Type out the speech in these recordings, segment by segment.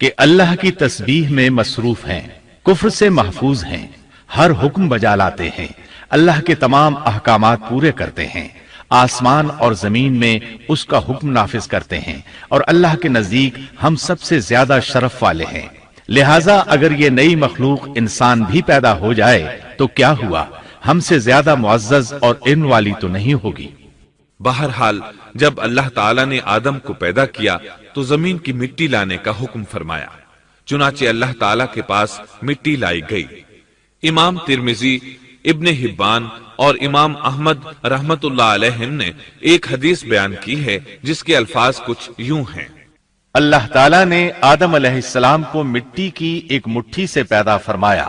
کہ اللہ کی تسبیح میں مصروف ہیں، کفر سے محفوظ ہیں، ہر حکم بجا لاتے ہیں، اللہ کے تمام احکامات پورے کرتے ہیں، آسمان اور زمین میں اس کا حکم نافذ کرتے ہیں، اور اللہ کے نزدیک ہم سب سے زیادہ شرف والے ہیں۔ لہٰذا اگر یہ نئی مخلوق انسان بھی پیدا ہو جائے تو کیا ہوا، ہم سے زیادہ معزز اور علم والی تو نہیں ہوگی۔ بہرحال جب اللہ تعالیٰ نے آدم کو پیدا کیا تو زمین کی مٹی لانے کا حکم فرمایا، چنانچہ اللہ تعالیٰ کے پاس مٹی لائی گئی۔ امام ترمذی، ابن حبان اور امام احمد رحمت اللہ علیہم نے ایک حدیث بیان کی ہے جس کے الفاظ کچھ یوں ہیں: اللہ تعالیٰ نے آدم علیہ السلام کو مٹی کی ایک مٹھی سے پیدا فرمایا،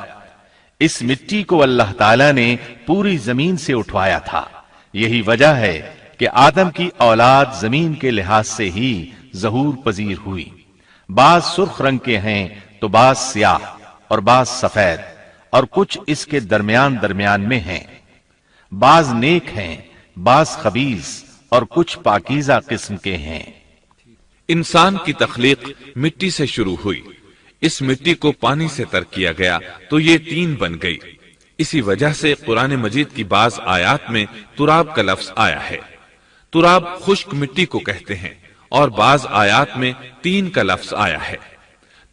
اس مٹی کو اللہ تعالیٰ نے پوری زمین سے اٹھوایا تھا، یہی وجہ ہے کہ آدم کی اولاد زمین کے لحاظ سے ہی ظہور پذیر ہوئی، بعض سرخ رنگ کے ہیں تو بعض سیاہ اور بعض سفید اور کچھ اس کے درمیان میں ہیں، بعض نیک ہیں بعض خبیث اور کچھ پاکیزہ قسم کے ہیں۔ انسان کی تخلیق مٹی سے شروع ہوئی، اس مٹی کو پانی سے تر کیا گیا تو یہ تین بن گئی، اسی وجہ سے قرآن مجید کی بعض آیات میں تراب کا لفظ آیا ہے۔ تراب خشک مٹی کو کہتے ہیں، اور بعض آیات میں تین کا لفظ آیا ہے،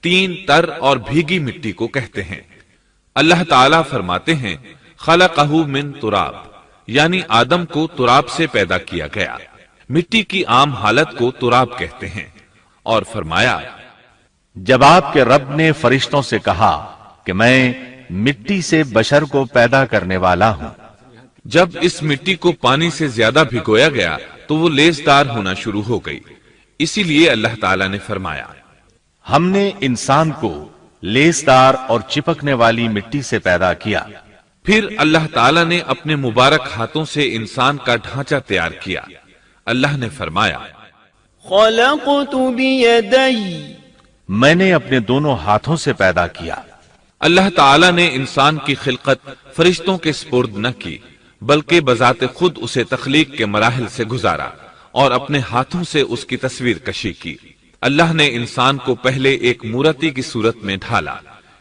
تین تر اور بھیگی مٹی کو کہتے ہیں۔ اللہ تعالیٰ فرماتے ہیں خلقہ من تراب، یعنی آدم کو تراب سے پیدا کیا گیا، مٹی کی عام حالت کو تراب کہتے ہیں، اور فرمایا جب آپ کے رب نے فرشتوں سے کہا کہ میں مٹی سے بشر کو پیدا کرنے والا ہوں، جب اس مٹی کو پانی سے زیادہ بھگویا گیا تو وہ لیسدار ہونا شروع ہو گئی، اسی لیے اللہ تعالیٰ نے فرمایا ہم نے انسان کو لیسدار اور چپکنے والی مٹی سے پیدا کیا۔ پھر اللہ تعالیٰ نے اپنے مبارک ہاتھوں سے انسان کا ڈھانچہ تیار کیا۔ اللہ نے فرمایا خلقت بیدی، میں نے اپنے دونوں ہاتھوں سے پیدا کیا۔ اللہ تعالیٰ نے انسان کی خلقت فرشتوں کے سپرد نہ کی، بلکہ بذات خود اسے تخلیق کے مراحل سے گزارا اور اپنے ہاتھوں سے اس کی تصویر کشی کی۔ اللہ نے انسان کو پہلے ایک مورتی کی صورت میں ڈھالا،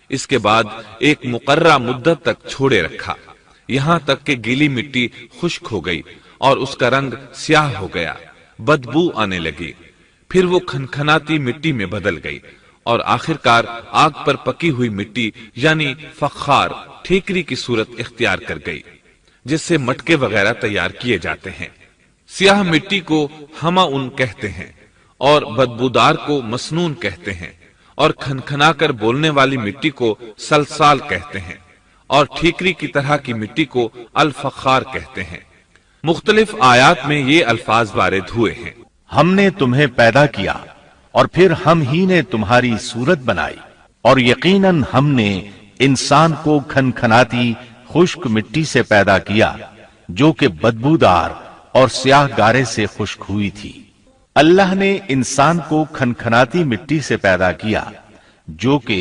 اس کے بعد ایک مقررہ مدت تک چھوڑے رکھا، یہاں تک کہ گیلی مٹی خشک ہو گئی اور اس کا رنگ سیاہ ہو گیا، بدبو آنے لگی، پھر وہ کھنکھناتی مٹی میں بدل گئی، اور آخرکار آگ پر پکی ہوئی مٹی یعنی فخار ٹھیکری کی صورت اختیار کر گئی، جس سے مٹکے وغیرہ تیار کیے جاتے ہیں۔ سیاہ مٹی کو ہما ان کہتے ہیں اور بدبودار کو مسنون کہتے ہیں، اور کھنکھنا کر بولنے والی مٹی کو سلسال کہتے ہیں، اور ٹھیکری کی طرح کی مٹی کو الفخار کہتے ہیں۔ مختلف آیات میں یہ الفاظ وارد ہوئے ہیں۔ ہم نے تمہیں پیدا کیا اور پھر ہم ہی نے تمہاری صورت بنائی، اور یقیناً ہم نے انسان کو کھنکھناتی خشک مٹی سے پیدا کیا جو کہ بدبودار اور سیاہ گارے سے خشک ہوئی تھی۔ اللہ نے انسان کو کھنکھناتی مٹی سے پیدا کیا جو کہ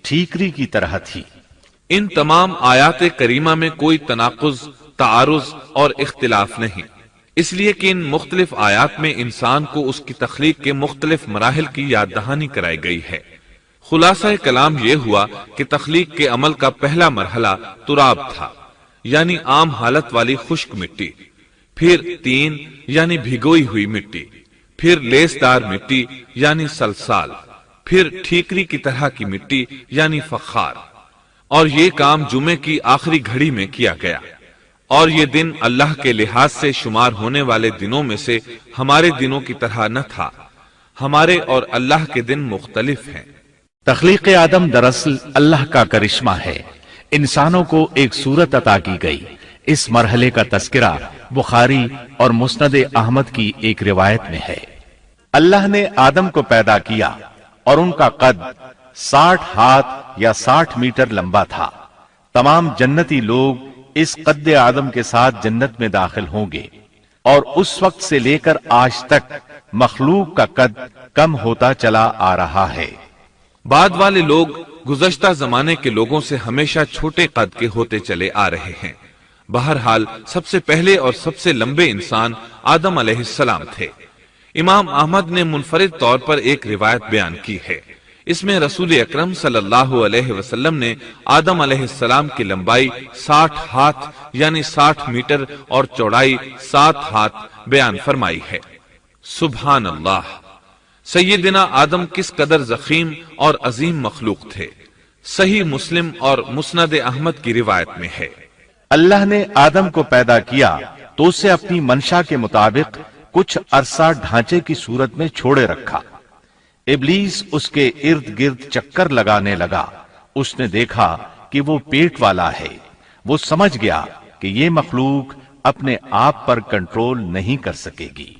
ٹھیکری کی طرح تھی۔ ان تمام آیات کریمہ میں کوئی تناقض، تعارض اور اختلاف نہیں، اس لیے کہ ان مختلف آیات میں انسان کو اس کی تخلیق کے مختلف مراحل کی یاد دہانی کرائی گئی ہے۔ خلاصہ کلام یہ ہوا کہ تخلیق کے عمل کا پہلا مرحلہ تراب تھا، یعنی عام حالت والی خشک مٹی، پھر تین یعنی بھگوئی ہوئی مٹی، پھر لیسدار مٹی یعنی سلسال، پھر ٹھیکری کی طرح کی مٹی یعنی فخار، اور یہ کام جمعے کی آخری گھڑی میں کیا گیا، اور یہ دن اللہ کے لحاظ سے شمار ہونے والے دنوں میں سے ہمارے دنوں کی طرح نہ تھا، ہمارے اور اللہ کے دن مختلف ہیں۔ تخلیق آدم دراصل اللہ کا کرشمہ ہے، انسانوں کو ایک صورت عطا کی گئی۔ اس مرحلے کا تذکرہ بخاری اور مسند احمد کی ایک روایت میں ہے۔ اللہ نے آدم کو پیدا کیا اور ان کا قد 60 ہاتھ یا 60 میٹر لمبا تھا۔ تمام جنتی لوگ اس قد آدم کے ساتھ جنت میں داخل ہوں گے، اور اس وقت سے لے کر آج تک مخلوق کا قد کم ہوتا چلا آ رہا ہے۔ بعد والے لوگ گزشتہ زمانے کے لوگوں سے ہمیشہ چھوٹے قد کے ہوتے چلے آ رہے ہیں۔ بہرحال سب سے پہلے اور سب سے لمبے انسان آدم علیہ السلام تھے۔ امام احمد نے منفرد طور پر ایک روایت بیان کی ہے۔ اس میں رسول اکرم صلی اللہ علیہ وسلم نے آدم علیہ السلام کی لمبائی 60 ہاتھ یعنی 60 میٹر اور چوڑائی 7 ہاتھ بیان فرمائی ہے۔ سبحان اللہ! سیدنا آدم کس قدر ضخیم اور عظیم مخلوق تھے، صحیح مسلم اور مسند احمد کی روایت میں ہے۔ اللہ نے آدم کو پیدا کیا تو اسے اپنی منشا کے مطابق کچھ عرصہ ڈھانچے کی صورت میں چھوڑے رکھا۔ ابلیس اس کے ارد گرد چکر لگانے لگا۔ اس نے دیکھا کہ وہ پیٹ والا ہے۔ وہ سمجھ گیا کہ یہ مخلوق اپنے آپ پر کنٹرول نہیں کر سکے گی۔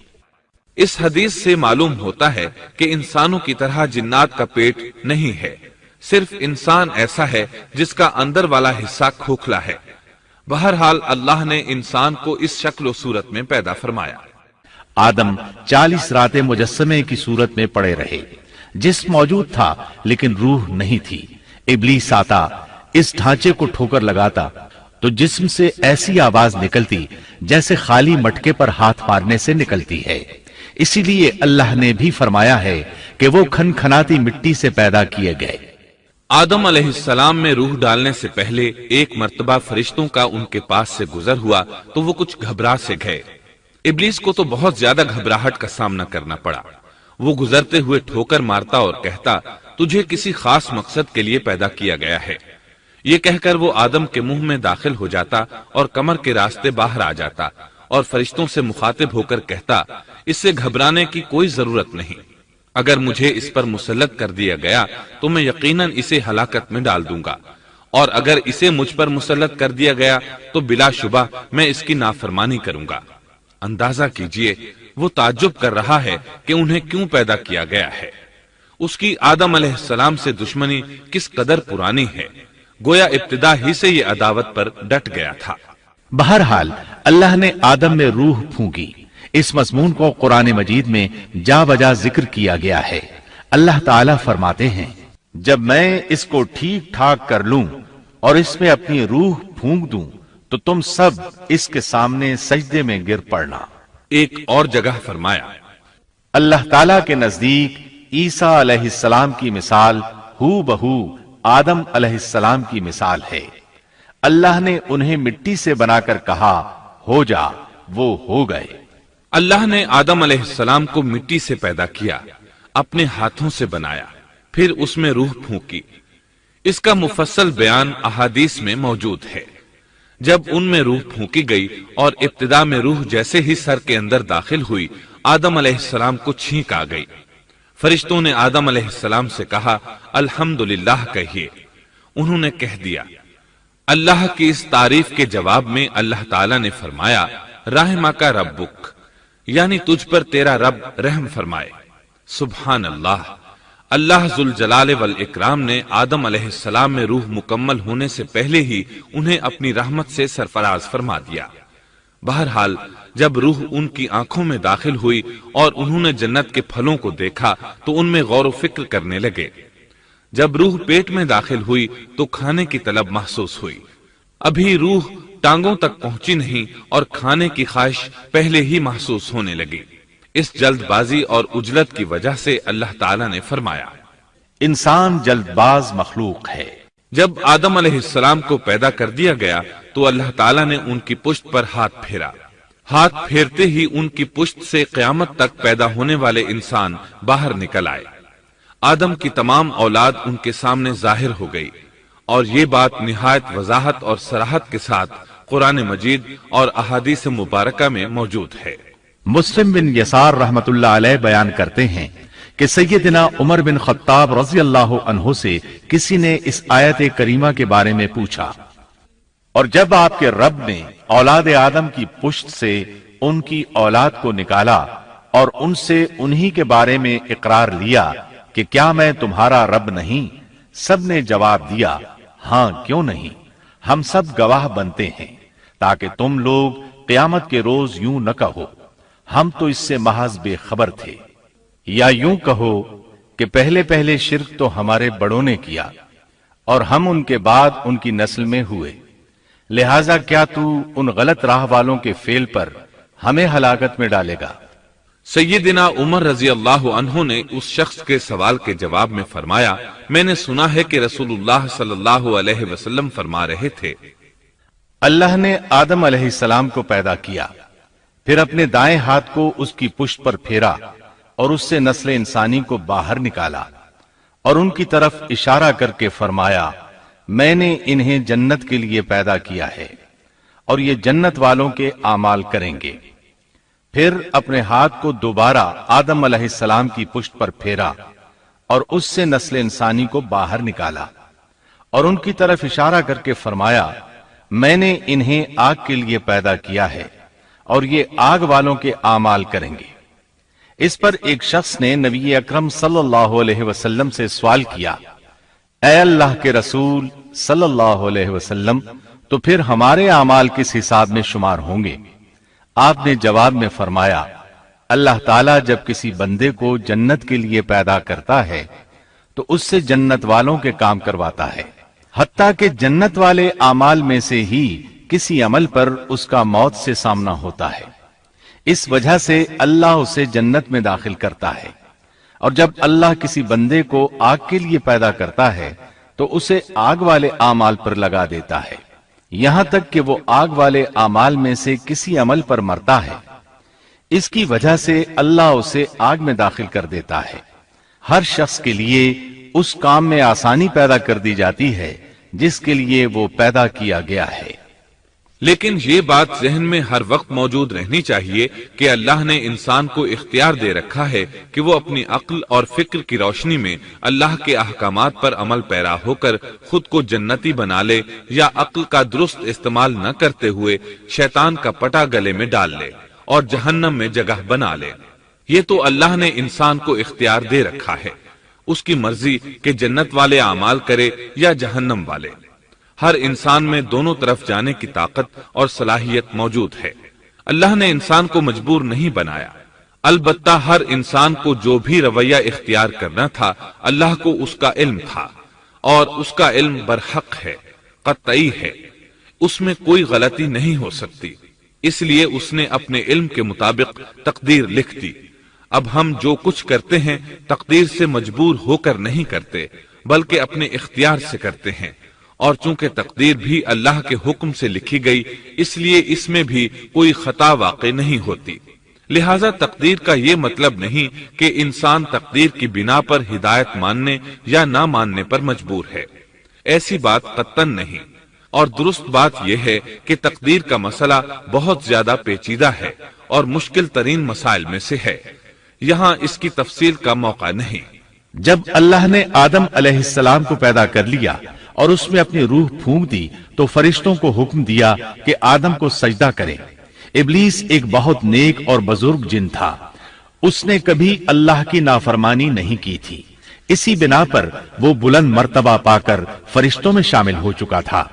اس حدیث سے معلوم ہوتا ہے کہ انسانوں کی طرح جنات کا پیٹ نہیں ہے، صرف انسان ایسا ہے جس کا اندر والا حصہ کھوکھلا ہے۔ بہرحال اللہ نے انسان کو اس شکل و صورت میں پیدا فرمایا۔ آدم 40 راتیں مجسمے کی صورت میں پڑے رہے۔ جسم موجود تھا لیکن روح نہیں تھی۔ ابلیس آتا، اس ڈھانچے کو ٹھوکر لگاتا تو جسم سے ایسی آواز نکلتی جیسے خالی مٹکے پر ہاتھ مارنے سے نکلتی ہے۔ اسی لیے اللہ نے بھی فرمایا ہے کہ وہ کھنکھناتی مٹی سے پیدا کیے گئے۔ آدم علیہ السلام میں روح ڈالنے سے پہلے ایک مرتبہ فرشتوں کا ان کے پاس سے گزر ہوا تو وہ کچھ گھبرا سے گئے۔ ابلیس کو تو بہت زیادہ گھبراہٹ کا سامنا کرنا پڑا۔ وہ گزرتے ہوئے ٹھوکر مارتا اور کہتا، تجھے کسی خاص مقصد کے لیے پیدا کیا گیا ہے۔ یہ کہہ کر وہ آدم کے منہ میں داخل ہو جاتا اور کمر کے راستے باہر آ جاتا اور فرشتوں سے مخاطب ہو کر کہتا، اس سے گھبرانے کی کوئی ضرورت نہیں۔ اگر مجھے اس پر مسلط کر دیا گیا تو میں یقیناً اسے ہلاکت میں ڈال دوں گا، اور اگر اسے مجھ پر مسلط کر دیا گیا تو بلا شبہ میں اس کی نافرمانی کروں گا۔ اندازہ کیجئے وہ تعجب کر رہا ہے کہ انہیں کیوں پیدا کیا گیا ہے۔ اس کی آدم علیہ السلام سے دشمنی کس قدر پرانی ہے، گویا ابتدا ہی سے یہ عداوت پر ڈٹ گیا تھا۔ بہرحال اللہ نے آدم میں روح پھونکی۔ اس مضمون کو قرآن مجید میں جا بجا ذکر کیا گیا ہے۔ اللہ تعالیٰ فرماتے ہیں، جب میں اس کو ٹھیک ٹھاک کر لوں اور اس میں اپنی روح پھونک دوں تو تم سب اس کے سامنے سجدے میں گر پڑنا۔ ایک اور جگہ فرمایا، اللہ تعالیٰ کے نزدیک عیسیٰ علیہ السلام کی مثال ہو بہو آدم علیہ السلام کی مثال ہے۔ اللہ نے انہیں مٹی سے بنا کر کہا، ہو جا، وہ ہو گئے۔ اللہ نے آدم علیہ السلام کو مٹی سے پیدا کیا، اپنے ہاتھوں سے بنایا، پھر اس میں روح پھونکی۔ اس کا مفصل بیان احادیث میں موجود ہے۔ جب ان میں روح پھونکی گئی اور ابتدا میں روح جیسے ہی سر کے اندر داخل ہوئی، آدم علیہ السلام کو چھینک آ گئی۔ فرشتوں نے آدم علیہ السلام سے کہا، الحمدللہ کہیے۔ انہوں نے کہہ دیا۔ اللہ کی اس تعریف کے جواب میں اللہ تعالیٰ نے فرمایا، رحمک ربک، یعنی تجھ پر تیرا رب رحم فرمائے۔ سبحان اللہ! اللہ ذوالجلال والاکرام نے آدم علیہ السلام میں روح مکمل ہونے سے پہلے ہی انہیں اپنی رحمت سے سرفراز فرما دیا۔ بہرحال جب روح ان کی آنکھوں میں داخل ہوئی اور انہوں نے جنت کے پھلوں کو دیکھا تو ان میں غور و فکر کرنے لگے۔ جب روح پیٹ میں داخل ہوئی تو کھانے کی طلب محسوس ہوئی۔ ابھی روح ٹانگوں تک پہنچی نہیں اور کھانے کی خواہش پہلے ہی محسوس ہونے لگی۔ اس جلد بازی اور عجلت کی وجہ سے اللہ تعالیٰ نے فرمایا، انسان جلد باز مخلوق ہے۔ جب آدم علیہ السلام کو پیدا کر دیا گیا تو اللہ تعالیٰ نے ان کی پشت پر ہاتھ پھیرا۔ ہاتھ پھیرتے ہی ان کی پشت سے قیامت تک پیدا ہونے والے انسان باہر نکل آئے۔ آدم کی تمام اولاد ان کے سامنے ظاہر ہو گئی، اور یہ بات نہایت وضاحت اور صراحت کے ساتھ قرآن مجید اور احادیث مبارکہ میں موجود ہے۔ مسلم بن یسار رحمت اللہ علیہ بیان کرتے ہیں کہ سیدنا عمر بن خطاب رضی اللہ عنہ سے کسی نے اس آیت کریمہ کے بارے میں پوچھا، اور جب آپ کے رب نے اولاد آدم کی پشت سے ان کی اولاد کو نکالا اور ان سے انہی کے بارے میں اقرار لیا کہ کیا میں تمہارا رب نہیں؟ سب نے جواب دیا، ہاں کیوں نہیں، ہم سب گواہ بنتے ہیں، تاکہ تم لوگ قیامت کے روز یوں نہ کہو ہم تو اس سے محض بے خبر تھے، یا یوں کہو کہ پہلے پہلے شرک تو ہمارے بڑوں نے کیا اور ہم ان کے بعد ان کی نسل میں ہوئے، لہذا کیا تو ان غلط راہ والوں کے فعل پر ہمیں ہلاکت میں ڈالے گا؟ سیدنا عمر رضی اللہ عنہ نے اس شخص کے سوال کے جواب میں فرمایا، میں نے سنا ہے کہ رسول اللہ صلی اللہ علیہ وسلم فرما رہے تھے، اللہ نے آدم علیہ السلام کو پیدا کیا، پھر اپنے دائیں ہاتھ کو اس کی پشت پر پھیرا اور اس سے نسل انسانی کو باہر نکالا اور ان کی طرف اشارہ کر کے فرمایا، میں نے انہیں جنت کے لیے پیدا کیا ہے اور یہ جنت والوں کے اعمال کریں گے۔ پھر اپنے ہاتھ کو دوبارہ آدم علیہ السلام کی پشت پر پھیرا اور اس سے نسل انسانی کو باہر نکالا اور ان کی طرف اشارہ کر کے فرمایا، میں نے انہیں آگ کے لیے پیدا کیا ہے اور یہ آگ والوں کے اعمال کریں گے۔ اس پر ایک شخص نے نبی اکرم صلی اللہ علیہ وسلم سے سوال کیا، اے اللہ کے رسول صلی اللہ علیہ وسلم، تو پھر ہمارے اعمال کس حساب میں شمار ہوں گے؟ آپ نے جواب میں فرمایا، اللہ تعالیٰ جب کسی بندے کو جنت کے لیے پیدا کرتا ہے تو اس سے جنت والوں کے کام کرواتا ہے، حتیٰ کہ جنت والے اعمال میں سے ہی کسی عمل پر اس کا موت سے سامنا ہوتا ہے، اس وجہ سے اللہ اسے جنت میں داخل کرتا ہے، اور جب اللہ کسی بندے کو آگ کے لیے پیدا کرتا ہے تو اسے آگ والے اعمال پر لگا دیتا ہے، یہاں تک کہ وہ آگ والے اعمال میں سے کسی عمل پر مرتا ہے، اس کی وجہ سے اللہ اسے آگ میں داخل کر دیتا ہے۔ ہر شخص کے لیے اس کام میں آسانی پیدا کر دی جاتی ہے جس کے لیے وہ پیدا کیا گیا ہے۔ لیکن یہ بات ذہن میں ہر وقت موجود رہنی چاہیے کہ اللہ نے انسان کو اختیار دے رکھا ہے کہ وہ اپنی عقل اور فکر کی روشنی میں اللہ کے احکامات پر عمل پیرا ہو کر خود کو جنتی بنا لے، یا عقل کا درست استعمال نہ کرتے ہوئے شیطان کا پٹا گلے میں ڈال لے اور جہنم میں جگہ بنا لے۔ یہ تو اللہ نے انسان کو اختیار دے رکھا ہے، اس کی مرضی کہ جنت والے اعمال کرے یا جہنم والے۔ ہر انسان میں دونوں طرف جانے کی طاقت اور صلاحیت موجود ہے۔ اللہ نے انسان کو مجبور نہیں بنایا، البتہ ہر انسان کو جو بھی رویہ اختیار کرنا تھا اللہ کو اس کا علم تھا، اور اس کا علم برحق ہے، قطعی ہے، اس میں کوئی غلطی نہیں ہو سکتی، اس لیے اس نے اپنے علم کے مطابق تقدیر لکھ دی۔ اب ہم جو کچھ کرتے ہیں تقدیر سے مجبور ہو کر نہیں کرتے، بلکہ اپنے اختیار سے کرتے ہیں، اور چونکہ تقدیر بھی اللہ کے حکم سے لکھی گئی اس لیے اس میں بھی کوئی خطا واقع نہیں ہوتی۔ لہذا تقدیر کا یہ مطلب نہیں کہ انسان تقدیر کی بنا پر ہدایت ماننے یا نہ ماننے پر مجبور ہے، ایسی بات قطعاً نہیں۔ اور درست بات یہ ہے کہ تقدیر کا مسئلہ بہت زیادہ پیچیدہ ہے اور مشکل ترین مسائل میں سے ہے، یہاں اس کی تفصیل کا موقع نہیں۔ جب اللہ نے آدم علیہ السلام کو پیدا کر لیا اور اس میں اپنی روح پھونک دی تو فرشتوں کو حکم دیا کہ آدم کو سجدہ کریں۔ ابلیس ایک بہت نیک اور بزرگ جن تھا، اس نے کبھی اللہ کی نافرمانی نہیں کی تھی، اسی بنا پر وہ بلند مرتبہ پا کر فرشتوں میں شامل ہو چکا تھا،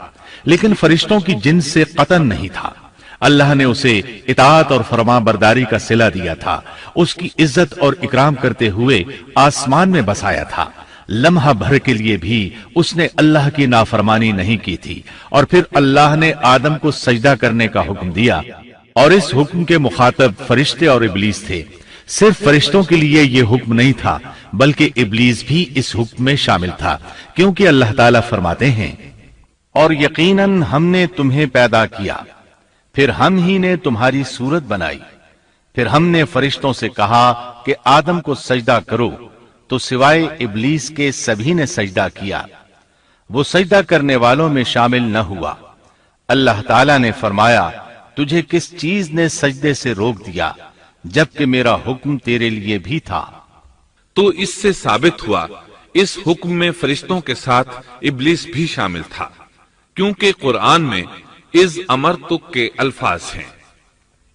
لیکن فرشتوں کی جنس سے قطعاً نہیں تھا۔ اللہ نے اسے اطاعت اور فرما برداری کا صلہ دیا تھا، اس کی عزت اور اکرام کرتے ہوئے آسمان میں بسایا تھا، لمحہ بھر کے لیے بھی اس نے اللہ کی نافرمانی نہیں کی تھی، اور پھر اللہ نے آدم کو سجدہ کرنے کا حکم دیا، اور اس حکم کے مخاطب فرشتے اور ابلیس تھے۔ صرف فرشتوں کے لیے یہ حکم نہیں تھا بلکہ ابلیس بھی اس حکم میں شامل تھا، کیونکہ اللہ تعالیٰ فرماتے ہیں، اور یقیناً ہم نے تمہیں پیدا کیا، پھر ہم ہی نے تمہاری صورت بنائی، پھر ہم نے فرشتوں سے کہا کہ آدم کو سجدہ کرو، تو سوائے ابلیس کے سبھی نے سجدہ کیا، وہ سجدہ کرنے والوں میں شامل نہ ہوا۔ اللہ تعالیٰ نے فرمایا، تجھے کس چیز نے سجدے سے روک دیا جبکہ میرا حکم تیرے لیے بھی تھا؟ تو اس سے ثابت ہوا اس حکم میں فرشتوں کے ساتھ ابلیس بھی شامل تھا، کیونکہ قرآن میں اذ امرتک کے الفاظ ہیں۔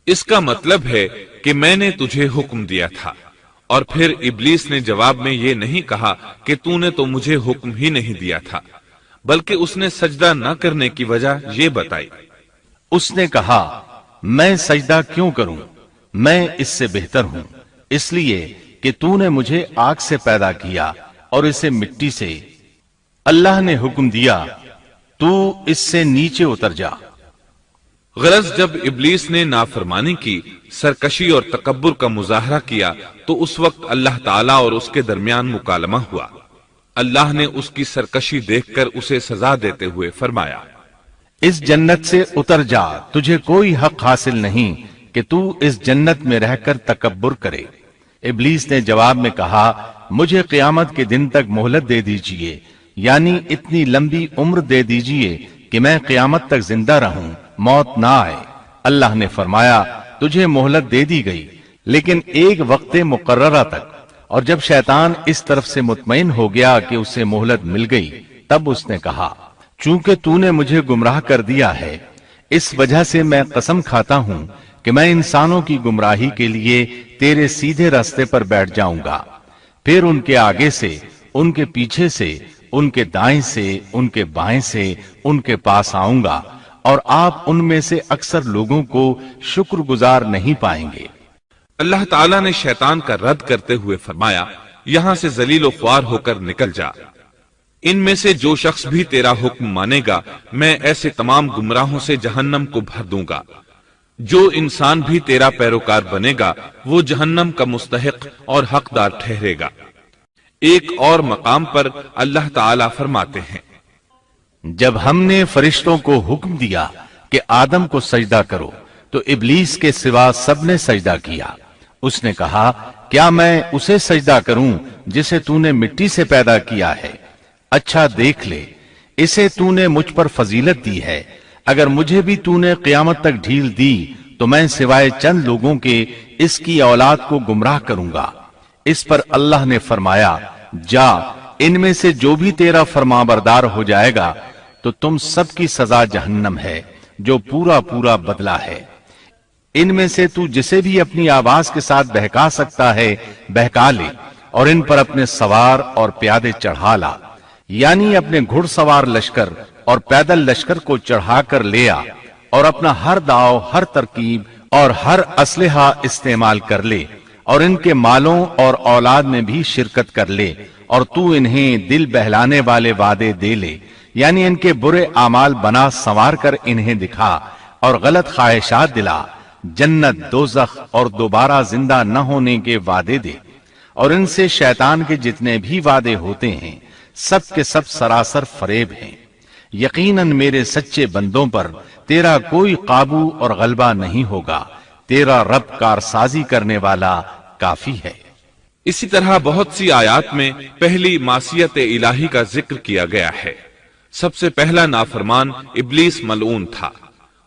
اس کا مطلب ہے کہ میں نے تجھے حکم دیا تھا، اور پھر ابلیس نے جواب میں یہ نہیں کہا کہ تو نے تو مجھے حکم ہی نہیں دیا تھا، بلکہ اس نے سجدہ نہ کرنے کی وجہ یہ بتائی۔ اس نے کہا، میں سجدہ کیوں کروں، میں اس سے بہتر ہوں، اس لیے کہ تو نے مجھے آگ سے پیدا کیا اور اسے مٹی سے۔ اللہ نے حکم دیا، تو اس سے نیچے اتر جا۔ غرض جب ابلیس نے نافرمانی کی، سرکشی اور تکبر کا مظاہرہ کیا تو اس وقت اللہ تعالیٰ اور اس کے درمیان مکالمہ ہوا۔ اللہ نے اس کی سرکشی دیکھ کر اسے سزا دیتے ہوئے فرمایا، اس جنت سے اتر جا، تجھے کوئی حق حاصل نہیں کہ تو اس جنت میں رہ کر تکبر کرے۔ ابلیس نے جواب میں کہا، مجھے قیامت کے دن تک مہلت دے دیجئے، یعنی اتنی لمبی عمر دے دیجئے کہ میں قیامت تک زندہ رہوں، موت نہ آئے۔ اللہ نے فرمایا، تجھے مہلت دے دی گئی، لیکن ایک وقت مقررہ تک۔ اور جب شیطان اس طرف سے مطمئن ہو گیا کہ اسے مہلت مل گئی، تب اس نے کہا، چونکہ تو نے مجھے گمراہ کر دیا ہے، اس وجہ سے میں قسم کھاتا ہوں کہ میں انسانوں کی گمراہی کے لیے تیرے سیدھے راستے پر بیٹھ جاؤں گا، پھر ان کے آگے سے، ان کے پیچھے سے، ان کے دائیں سے، ان کے بائیں سے، ان کے پاس آؤں گا، اور آپ ان میں سے اکثر لوگوں کو شکر گزار نہیں پائیں گے۔ اللہ تعالیٰ نے شیطان کا رد کرتے ہوئے فرمایا، یہاں سے ذلیل و خوار ہو کر نکل جا۔ ان میں سے جو شخص بھی تیرا حکم مانے گا، میں ایسے تمام گمراہوں سے جہنم کو بھر دوں گا۔ جو انسان بھی تیرا پیروکار بنے گا، وہ جہنم کا مستحق اور حقدار ٹھہرے گا۔ ایک اور مقام پر اللہ تعالیٰ فرماتے ہیں، جب ہم نے فرشتوں کو حکم دیا کہ آدم کو سجدہ کرو تو ابلیس کے سوا سب نے سجدہ کیا۔ اس نے کہا، کیا میں اسے سجدہ کروں جسے تو نے مٹی سے پیدا کیا ہے؟ اچھا دیکھ لے، اسے تو نے مجھ پر فضیلت دی ہے، اگر مجھے بھی تو نے قیامت تک ڈھیل دی تو میں سوائے چند لوگوں کے اس کی اولاد کو گمراہ کروں گا۔ اس پر اللہ نے فرمایا، جا، ان میں سے جو بھی تیرا فرمانبردار ہو جائے گا تو تم سب کی سزا جہنم ہے، جو پورا پورا بدلہ ہے۔ ان میں سے تو جسے بھی اپنی آواز کے ساتھ بہکا سکتا ہے بہکا لے، اور ان پر اپنے سوار اور پیادے چڑھا لا، یعنی اپنے گھڑ سوار لشکر اور پیدل لشکر کو چڑھا کر لے آ، اور اپنا ہر داؤ، ہر ترکیب اور ہر اسلحہ استعمال کر لے، اور ان کے مالوں اور اولاد میں بھی شرکت کر لے، اور تو انہیں دل بہلانے والے وعدے دے لے، یعنی ان کے برے اعمال بنا سنوار کر انہیں دکھا، اور غلط خواہشات دلا، جنت، دوزخ اور دوبارہ زندہ نہ ہونے کے وعدے دے، اور ان سے شیطان کے جتنے بھی وعدے ہوتے ہیں سب کے سب سراسر فریب ہیں۔ یقیناً میرے سچے بندوں پر تیرا کوئی قابو اور غلبہ نہیں ہوگا، تیرا رب کارسازی کرنے والا کافی ہے۔ اسی طرح بہت سی آیات میں پہلی معصیت الہی کا ذکر کیا گیا ہے۔ سب سے پہلا نافرمان ابلیس ملعون تھا۔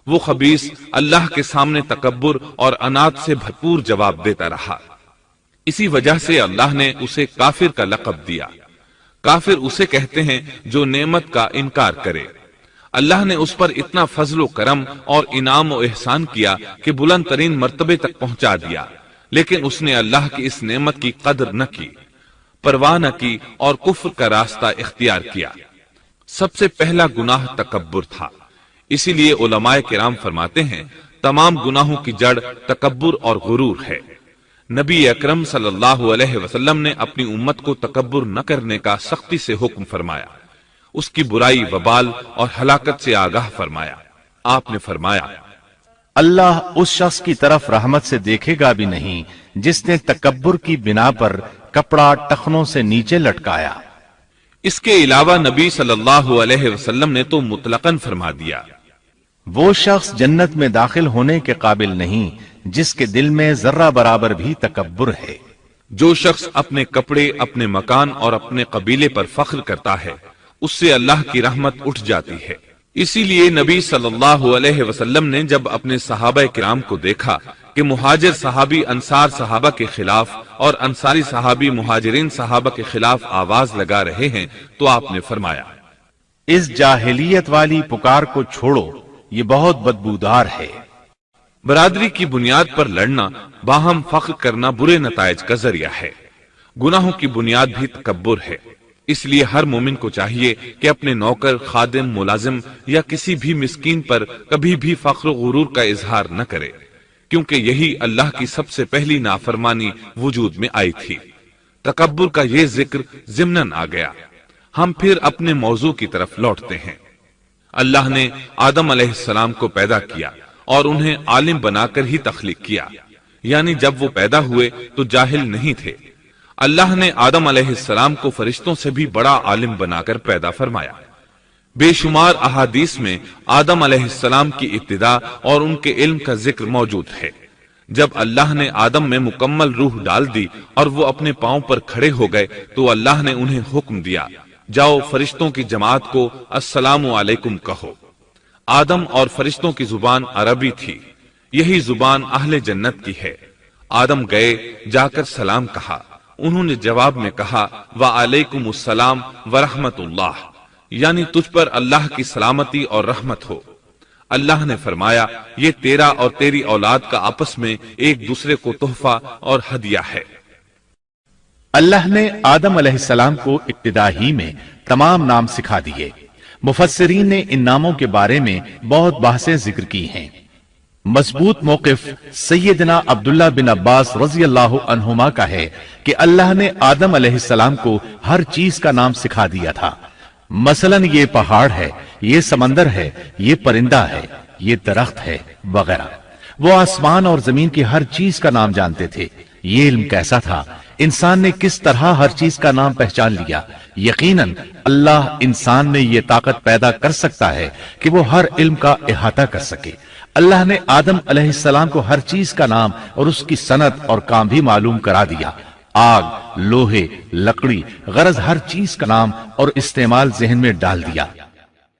وہ خبیث اللہ کے سامنے تکبر اور انات سے بھرپور جواب دیتا رہا۔ اسی وجہ سے اللہ نے اسے کافر کا لقب دیا۔ کافر اسے کہتے ہیں جو نعمت کا انکار کرے۔ اللہ نے اس پر اتنا فضل و کرم اور انعام و احسان کیا کہ بلند ترین مرتبے تک پہنچا دیا، لیکن اس نے اللہ کی اس نعمت کی قدر نہ کی، پرواہ نہ کی اور کفر کا راستہ اختیار کیا۔ سب سے پہلا گناہ تکبر تھا۔ اسی لیے علماء کرام فرماتے ہیں، تمام گناہوں کی جڑ تکبر اور غرور ہے۔ نبی اکرم صلی اللہ علیہ وسلم نے اپنی امت کو تکبر نہ کرنے کا سختی سے حکم فرمایا، اس کی برائی، وبال اور ہلاکت سے آگاہ فرمایا۔ آپ نے فرمایا، اللہ اس شخص کی طرف رحمت سے دیکھے گا بھی نہیں جس نے تکبر کی بنا پر کپڑا ٹخنوں سے نیچے لٹکایا۔ اس کے علاوہ نبی صلی اللہ علیہ وسلم نے تو مطلقاً فرما دیا، وہ شخص جنت میں داخل ہونے کے قابل نہیں جس کے دل میں ذرہ برابر بھی تکبر ہے۔ جو شخص اپنے کپڑے، اپنے مکان اور اپنے قبیلے پر فخر کرتا ہے، اس سے اللہ کی رحمت اٹھ جاتی ہے۔ اسی لیے نبی صلی اللہ علیہ وسلم نے جب اپنے صحابہ کرام کو دیکھا کہ مہاجر صحابی انصار صحابہ کے خلاف اور انصاری صحابی مہاجرین صحابہ کے خلاف آواز لگا رہے ہیں تو آپ نے فرمایا، اس جاہلیت والی پکار کو چھوڑو، یہ بہت بدبودار ہے۔ برادری کی بنیاد پر لڑنا، باہم فخر کرنا برے نتائج کا ذریعہ ہے۔ گناہوں کی بنیاد بھی تکبر ہے۔ اس لیے ہر مومن کو چاہیے کہ اپنے نوکر، خادم، ملازم یا کسی بھی مسکین پر کبھی بھی فخر و غرور کا اظہار نہ کرے، کیونکہ یہی اللہ کی سب سے پہلی نافرمانی وجود میں آئی تھی۔ تکبر کا یہ ذکر ضمناً آ گیا۔ ہم پھر اپنے موضوع کی طرف لوٹتے ہیں۔ اللہ نے آدم علیہ السلام کو پیدا کیا اور انہیں عالم بنا کر ہی تخلیق کیا، یعنی جب وہ پیدا ہوئے تو جاہل نہیں تھے۔ اللہ نے آدم علیہ السلام کو فرشتوں سے بھی بڑا عالم بنا کر پیدا فرمایا۔ بے شمار احادیث میں آدم علیہ السلام کی ابتدا اور ان کے علم کا ذکر موجود ہے۔ جب اللہ نے آدم میں مکمل روح ڈال دی اور وہ اپنے پاؤں پر کھڑے ہو گئے تو اللہ نے انہیں حکم دیا، جاؤ فرشتوں کی جماعت کو السلام علیکم کہو۔ آدم اور فرشتوں کی زبان عربی تھی، یہی زبان اہل جنت کی ہے۔ آدم گئے، جا کر سلام کہا، انہوں نے جواب میں کہا وعلیکم السلام ورحمت اللہ، یعنی تجھ پر اللہ کی سلامتی اور رحمت ہو۔ اللہ نے فرمایا یہ تیرا اور تیری اولاد کا آپس میں ایک دوسرے کو تحفہ اور ہدیہ ہے۔ اللہ نے آدم علیہ السلام کو ابتدا ہی میں تمام نام سکھا دیے۔ مفسرین نے ان ناموں کے بارے میں بہت بحثیں ذکر کی ہیں۔ مضبوط موقف سیدنا عبداللہ بن عباس رضی اللہ عنہما کا ہے کہ اللہ نے آدم علیہ السلام کو ہر چیز کا نام سکھا دیا تھا، مثلا یہ پہاڑ ہے، یہ سمندر ہے، یہ پرندہ ہے، یہ درخت ہے وغیرہ۔ وہ آسمان اور زمین کی ہر چیز کا نام جانتے تھے۔ یہ علم کیسا تھا، انسان نے کس طرح ہر چیز کا نام پہچان لیا۔ یقیناً اللہ انسان میں یہ طاقت پیدا کر سکتا ہے کہ وہ ہر علم کا احاطہ کر سکے۔ اللہ نے آدم علیہ السلام کو ہر چیز کا نام اور اس کی صنعت اور کام بھی معلوم کرا دیا۔ آگ، لوہے، لکڑی، غرض ہر چیز کا نام اور استعمال ذہن میں ڈال دیا۔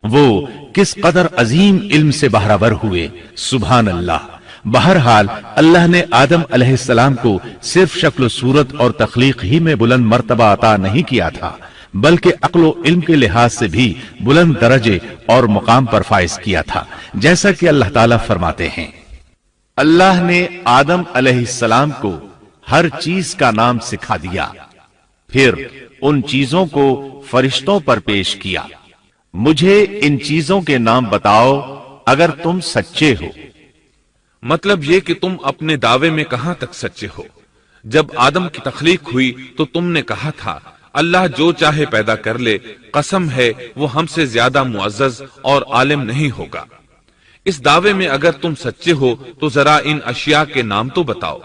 وہ کس قدر عظیم علم سے بہرور ہوئے، سبحان اللہ۔ بہرحال اللہ نے آدم علیہ السلام کو صرف شکل و صورت اور تخلیق ہی میں بلند مرتبہ عطا نہیں کیا تھا، بلکہ عقل و علم کے لحاظ سے بھی بلند درجے اور مقام پر فائز کیا تھا، جیسا کہ اللہ تعالیٰ فرماتے ہیں اللہ نے آدم علیہ السلام کو ہر چیز کا نام سکھا دیا، پھر ان چیزوں کو فرشتوں پر پیش کیا۔ مجھے ان چیزوں کے نام بتاؤ اگر تم سچے ہو۔ مطلب یہ کہ تم اپنے دعوے میں کہاں تک سچے ہو؟ جب آدم کی تخلیق ہوئی تو تم نے کہا تھا اللہ جو چاہے پیدا کر لے، قسم ہے وہ ہم سے زیادہ معزز اور عالم نہیں ہوگا۔ اس دعوے میں اگر تم سچے ہو تو ذرا ان اشیاء کے نام تو بتاؤ۔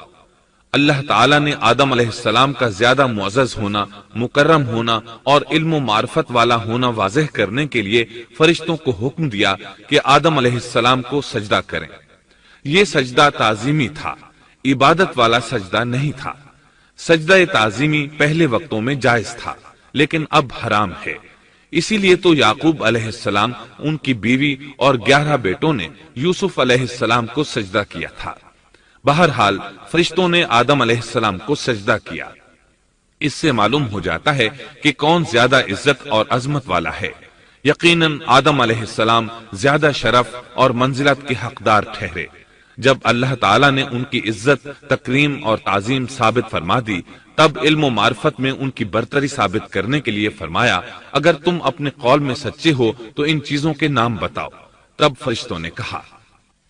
اللہ تعالیٰ نے آدم علیہ السلام کا زیادہ معزز ہونا، مکرم ہونا اور علم و معرفت والا ہونا واضح کرنے کے لیے فرشتوں کو حکم دیا کہ آدم علیہ السلام کو سجدہ کریں۔ یہ سجدہ تعظیمی تھا، عبادت والا سجدہ نہیں تھا۔ سجدہ تعظیمی پہلے وقتوں میں جائز تھا، لیکن اب حرام ہے۔ اسی لیے تو یعقوب علیہ السلام، ان کی بیوی اور 11 بیٹوں نے یوسف علیہ السلام کو سجدہ کیا تھا۔ بہرحال فرشتوں نے آدم علیہ السلام کو سجدہ کیا۔ اس سے معلوم ہو جاتا ہے کہ کون زیادہ عزت اور عظمت والا ہے۔ یقیناً آدم علیہ السلام زیادہ شرف اور منزلت کے حقدار ٹھہرے۔ جب اللہ تعالیٰ نے ان کی عزت، تکریم اور تعظیم ثابت فرما دی، تب علم و معرفت میں ان کی برتری ثابت کرنے کے لیے فرمایا اگر تم اپنے قول میں سچے ہو تو ان چیزوں کے نام بتاؤ۔ تب فرشتوں نے کہا،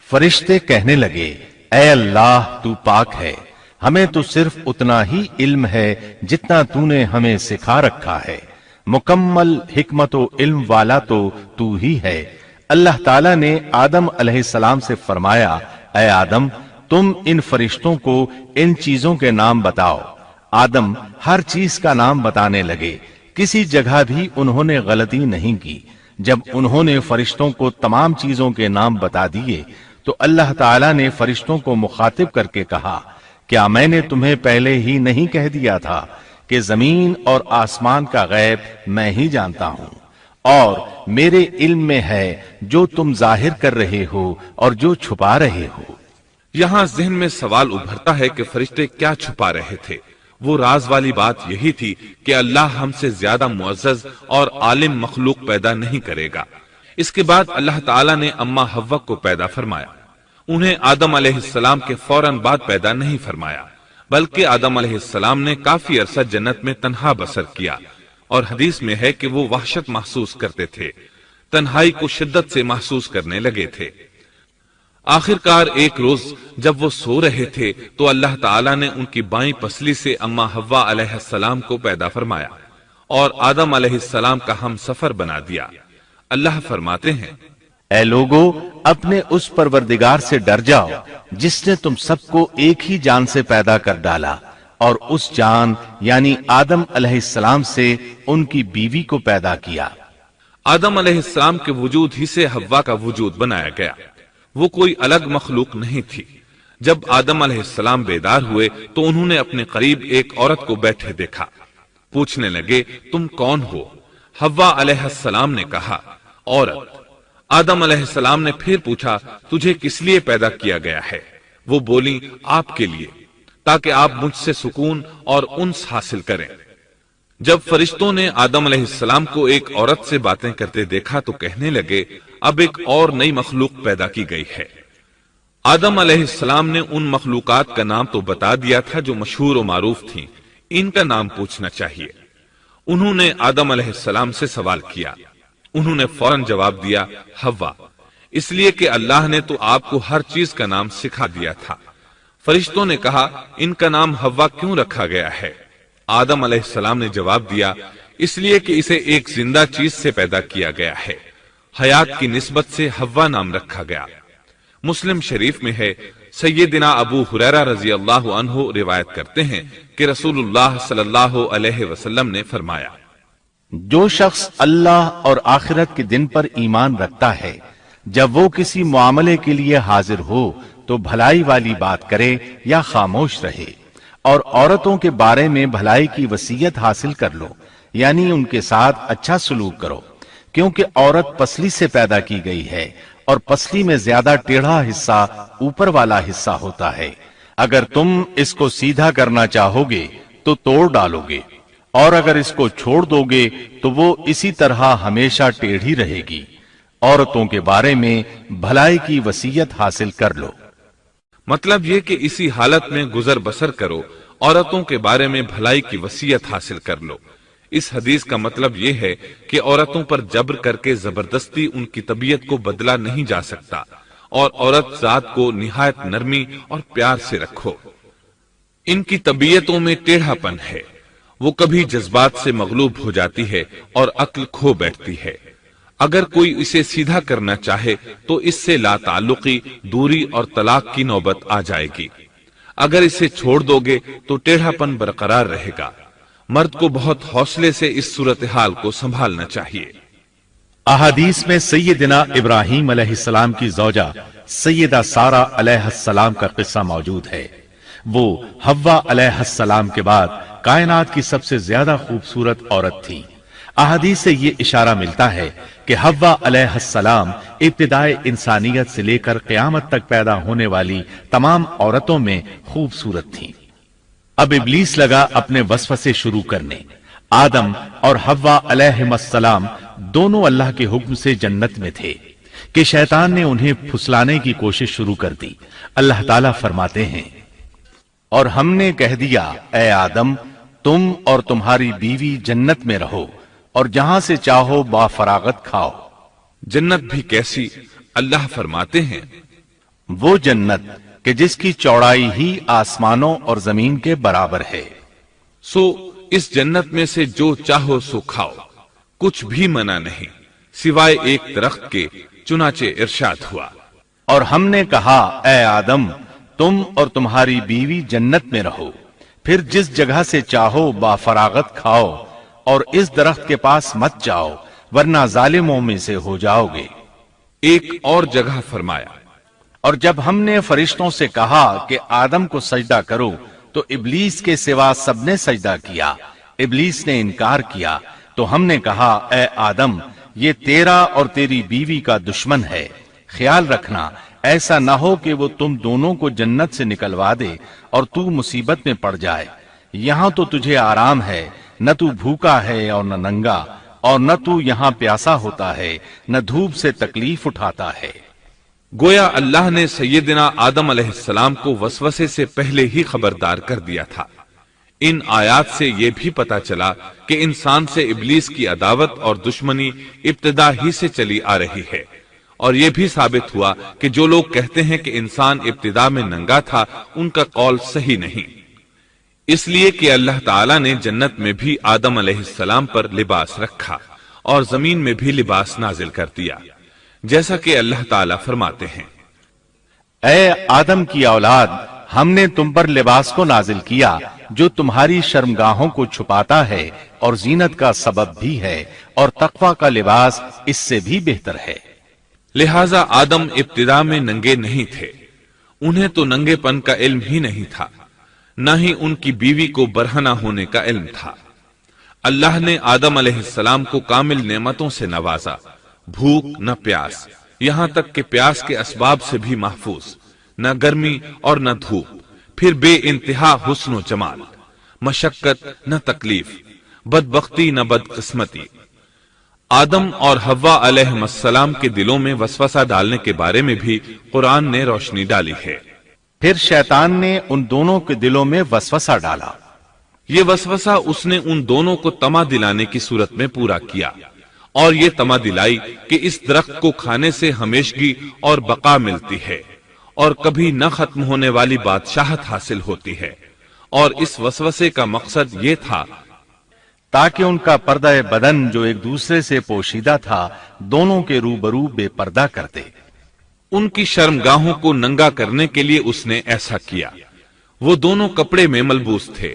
فرشتے کہنے لگے اے اللہ تو پاک ہے، ہمیں تو صرف اتنا ہی علم ہے جتنا تو نے ہمیں سکھا رکھا ہے، مکمل حکمت و علم والا تو ہی ہے۔ اللہ تعالیٰ نے آدم علیہ السلام سے فرمایا اے آدم تم ان فرشتوں کو ان چیزوں کے نام بتاؤ۔ آدم ہر چیز کا نام بتانے لگے، کسی جگہ بھی انہوں نے غلطی نہیں کی۔ جب انہوں نے فرشتوں کو تمام چیزوں کے نام بتا دیے تو اللہ تعالیٰ نے فرشتوں کو مخاطب کر کے کہا کیا میں نے تمہیں پہلے ہی نہیں کہہ دیا تھا کہ زمین اور آسمان کا غیب میں ہی جانتا ہوں، اور میرے علم میں ہے جو تم ظاہر کر رہے ہو اور جو چھپا رہے ہو۔ یہاں ذہن میں سوال ابھرتا ہے کہ فرشتے کیا چھپا رہے تھے؟ وہ راز والی بات یہی تھی کہ اللہ ہم سے زیادہ معزز اور عالم مخلوق پیدا نہیں کرے گا۔ اس کے بعد اللہ تعالیٰ نے اما حوا کو پیدا فرمایا۔ انہیں آدم علیہ السلام کے فوراً بعد پیدا نہیں فرمایا، بلکہ آدم علیہ السلام نے کافی عرصہ جنت میں تنہا بسر کیا، اور حدیث میں ہے کہ وہ وحشت محسوس کرتے تھے، تنہائی کو شدت سے محسوس کرنے لگے تھے۔ آخر کار ایک روز جب وہ سو رہے تھے تو اللہ تعالیٰ نے ان کی بائیں پسلی سے اما حوا علیہ السلام کو پیدا فرمایا اور آدم علیہ السلام کا ہم سفر بنا دیا۔ اللہ فرماتے ہیں اے لوگو اپنے اس پروردگار سے ڈر جاؤ جس نے تم سب کو ایک ہی جان سے پیدا کر ڈالا اور اس جان یعنی آدم علیہ السلام سے ان کی بیوی کو پیدا کیا۔ آدم علیہ السلام کے وجود ہی سے حوا کا وجود بنایا گیا، وہ کوئی الگ مخلوق نہیں تھی۔ جب آدم علیہ السلام بیدار ہوئے تو انہوں نے اپنے قریب ایک عورت کو بیٹھے دیکھا، پوچھنے لگے تم کون ہو؟ حوا علیہ السلام نے کہا عورت۔ آدم علیہ السلام نے پھر پوچھا تجھے کس لیے پیدا کیا گیا ہے؟ وہ بولی آپ کے لیے، تاکہ آپ مجھ سے سکون اور انس حاصل کریں۔ جب فرشتوں نے آدم علیہ السلام کو ایک عورت سے باتیں کرتے دیکھا تو کہنے لگے اب ایک اور نئی مخلوق پیدا کی گئی ہے۔ آدم علیہ السلام نے ان مخلوقات کا نام تو بتا دیا تھا جو مشہور و معروف تھیں، ان کا نام پوچھنا چاہیے۔ انہوں نے آدم علیہ السلام سے سوال کیا، انہوں نے فوراً جواب دیا حوا، اس لیے کہ اللہ نے تو آپ کو ہر چیز کا نام سکھا دیا تھا۔ فرشتوں نے کہا ان کا نام حوا کیوں رکھا گیا ہے؟ آدم علیہ السلام نے جواب دیا اس لیے کہ اسے ایک زندہ چیز سے پیدا کیا گیا ہے، حیات کی نسبت سے حوا نام رکھا گیا۔ مسلم شریف میں ہے، سیدنا ابو ہریرہ رضی اللہ عنہ روایت کرتے ہیں کہ رسول اللہ صلی اللہ علیہ وسلم نے فرمایا جو شخص اللہ اور آخرت کے دن پر ایمان رکھتا ہے، جب وہ کسی معاملے کے لیے حاضر ہو تو بھلائی والی بات کرے یا خاموش رہے، اور عورتوں کے بارے میں بھلائی کی وصیت حاصل کر لو، یعنی ان کے ساتھ اچھا سلوک کرو، کیونکہ عورت پسلی سے پیدا کی گئی ہے اور پسلی میں زیادہ ٹیڑھا حصہ اوپر والا حصہ ہوتا ہے۔ اگر تم اس کو سیدھا کرنا چاہو گے تو توڑ ڈالو گے، اور اگر اس کو چھوڑ دو گے تو وہ اسی طرح ہمیشہ ٹیڑھی رہے گی۔ عورتوں کے بارے میں بھلائی کی وصیت حاصل کر لو۔ مطلب یہ کہ اسی حالت میں گزر بسر کرو، عورتوں کے بارے میں بھلائی کی وصیت حاصل کر لو۔ اس حدیث کا مطلب یہ ہے کہ عورتوں پر جبر کر کے زبردستی ان کی طبیعت کو بدلا نہیں جا سکتا، اور عورت ذات کو نہایت نرمی اور پیار سے رکھو۔ ان کی طبیعتوں میں ٹیڑھا پن ہے، وہ کبھی جذبات سے مغلوب ہو جاتی ہے اور عقل کھو بیٹھتی ہے۔ اگر کوئی اسے سیدھا کرنا چاہے تو اس سے لا تعلقی، دوری اور طلاق کی نوبت آ جائے گی۔ اگر اسے چھوڑ دو گے تو ٹیڑھا پن برقرار رہے گا۔ مرد کو بہت حوصلے سے اس صورتحال کو سنبھالنا چاہیے۔ احادیث میں سیدنا ابراہیم علیہ السلام کی زوجہ سیدہ سارہ علیہ السلام کا قصہ موجود ہے۔ وہ حوا علیہ السلام کے بعد کائنات کی سب سے زیادہ خوبصورت عورت تھی۔ احادیث سے یہ اشارہ ملتا ہے کہ حوا علیہ السلام ابتدائے انسانیت سے لے کر قیامت تک پیدا ہونے والی تمام عورتوں میں خوبصورت تھیں۔ اب ابلیس لگا اپنے وسوسے شروع کرنے۔ آدم اور حوا علیہ السلام دونوں اللہ کے حکم سے جنت میں تھے کہ شیطان نے انہیں پھسلانے کی کوشش شروع کر دی۔ اللہ تعالیٰ فرماتے ہیں اور ہم نے کہہ دیا اے آدم تم اور تمہاری بیوی جنت میں رہو اور جہاں سے چاہو با فراغت کھاؤ۔ جنت بھی کیسی؟ اللہ فرماتے ہیں وہ جنت کہ جس کی چوڑائی ہی آسمانوں اور زمین کے برابر ہے۔ سو اس جنت میں سے جو چاہو سو کھاؤ، کچھ بھی منع نہیں سوائے ایک درخت کے، چنانچہ ارشاد ہوا اور ہم نے کہا اے آدم تم اور تمہاری بیوی جنت میں رہو، پھر جس جگہ سے چاہو با فراغت کھاؤ اور اس درخت کے پاس مت جاؤ ورنہ ظالموں میں سے ہو جاؤ گے۔ ایک اور جگہ فرمایا اور جب ہم نے فرشتوں سے کہا کہ آدم کو سجدہ کرو تو ابلیس کے سوا سب نے سجدہ کیا، ابلیس نے انکار کیا تو ہم نے کہا اے آدم یہ تیرا اور تیری بیوی کا دشمن ہے، خیال رکھنا ایسا نہ ہو کہ وہ تم دونوں کو جنت سے نکلوا دے اور تو مصیبت میں پڑ جائے۔ یہاں تو تجھے آرام ہے، نہ تو بھوکا ہے اور نہ ننگا، اور نہ تو یہاں پیاسا ہوتا ہے، نہ دھوپ سے تکلیف اٹھاتا ہے۔ گویا اللہ نے سیدنا آدم علیہ السلام کو وسوسے سے پہلے ہی خبردار کر دیا تھا۔ ان آیات سے یہ بھی پتا چلا کہ انسان سے ابلیس کی عداوت اور دشمنی ابتدا ہی سے چلی آ رہی ہے، اور یہ بھی ثابت ہوا کہ جو لوگ کہتے ہیں کہ انسان ابتدا میں ننگا تھا ان کا قول صحیح نہیں، اس لیے کہ اللہ تعالیٰ نے جنت میں بھی آدم علیہ السلام پر لباس رکھا اور زمین میں بھی لباس نازل کر دیا۔ جیسا کہ اللہ تعالیٰ فرماتے ہیں، اے آدم کی اولاد، ہم نے تم پر لباس کو نازل کیا جو تمہاری شرمگاہوں کو چھپاتا ہے اور زینت کا سبب بھی ہے، اور تقوی کا لباس اس سے بھی بہتر ہے۔ لہذا آدم ابتدا میں ننگے نہیں تھے، انہیں تو ننگے پن کا علم ہی نہیں تھا، نہ ہی ان کی بیوی کو برہنہ ہونے کا علم تھا۔ اللہ نے آدم علیہ السلام کو کامل نعمتوں سے نوازا، بھوک نہ پیاس، یہاں تک کہ پیاس کے اسباب سے بھی محفوظ، نہ گرمی اور نہ دھوپ، پھر بے انتہا حسن و جمال، مشقت نہ تکلیف، بدبختی نہ بدقسمتی۔ آدم اور حوا علیہ السلام کے دلوں میں وسوسہ ڈالنے کے بارے میں بھی قرآن نے روشنی ڈالی ہے۔ پھر شیطان نے ان دونوں کے دلوں میں وسوسہ ڈالا۔ یہ وسوسہ اس نے ان دونوں کو طمع دلانے کی صورت میں پورا کیا، اور یہ طمع دلائی کہ اس درخت کو کھانے سے ہمیشگی اور بقا ملتی ہے، اور کبھی نہ ختم ہونے والی بادشاہت حاصل ہوتی ہے۔ اور اس وسوسے کا مقصد یہ تھا تاکہ ان کا پردہ بدن جو ایک دوسرے سے پوشیدہ تھا دونوں کے روبرو بے پردہ کر دے۔ ان کی شرمگاہوں کو ننگا کرنے کے لیے اس نے ایسا کیا۔ وہ دونوں کپڑے میں ملبوس تھے،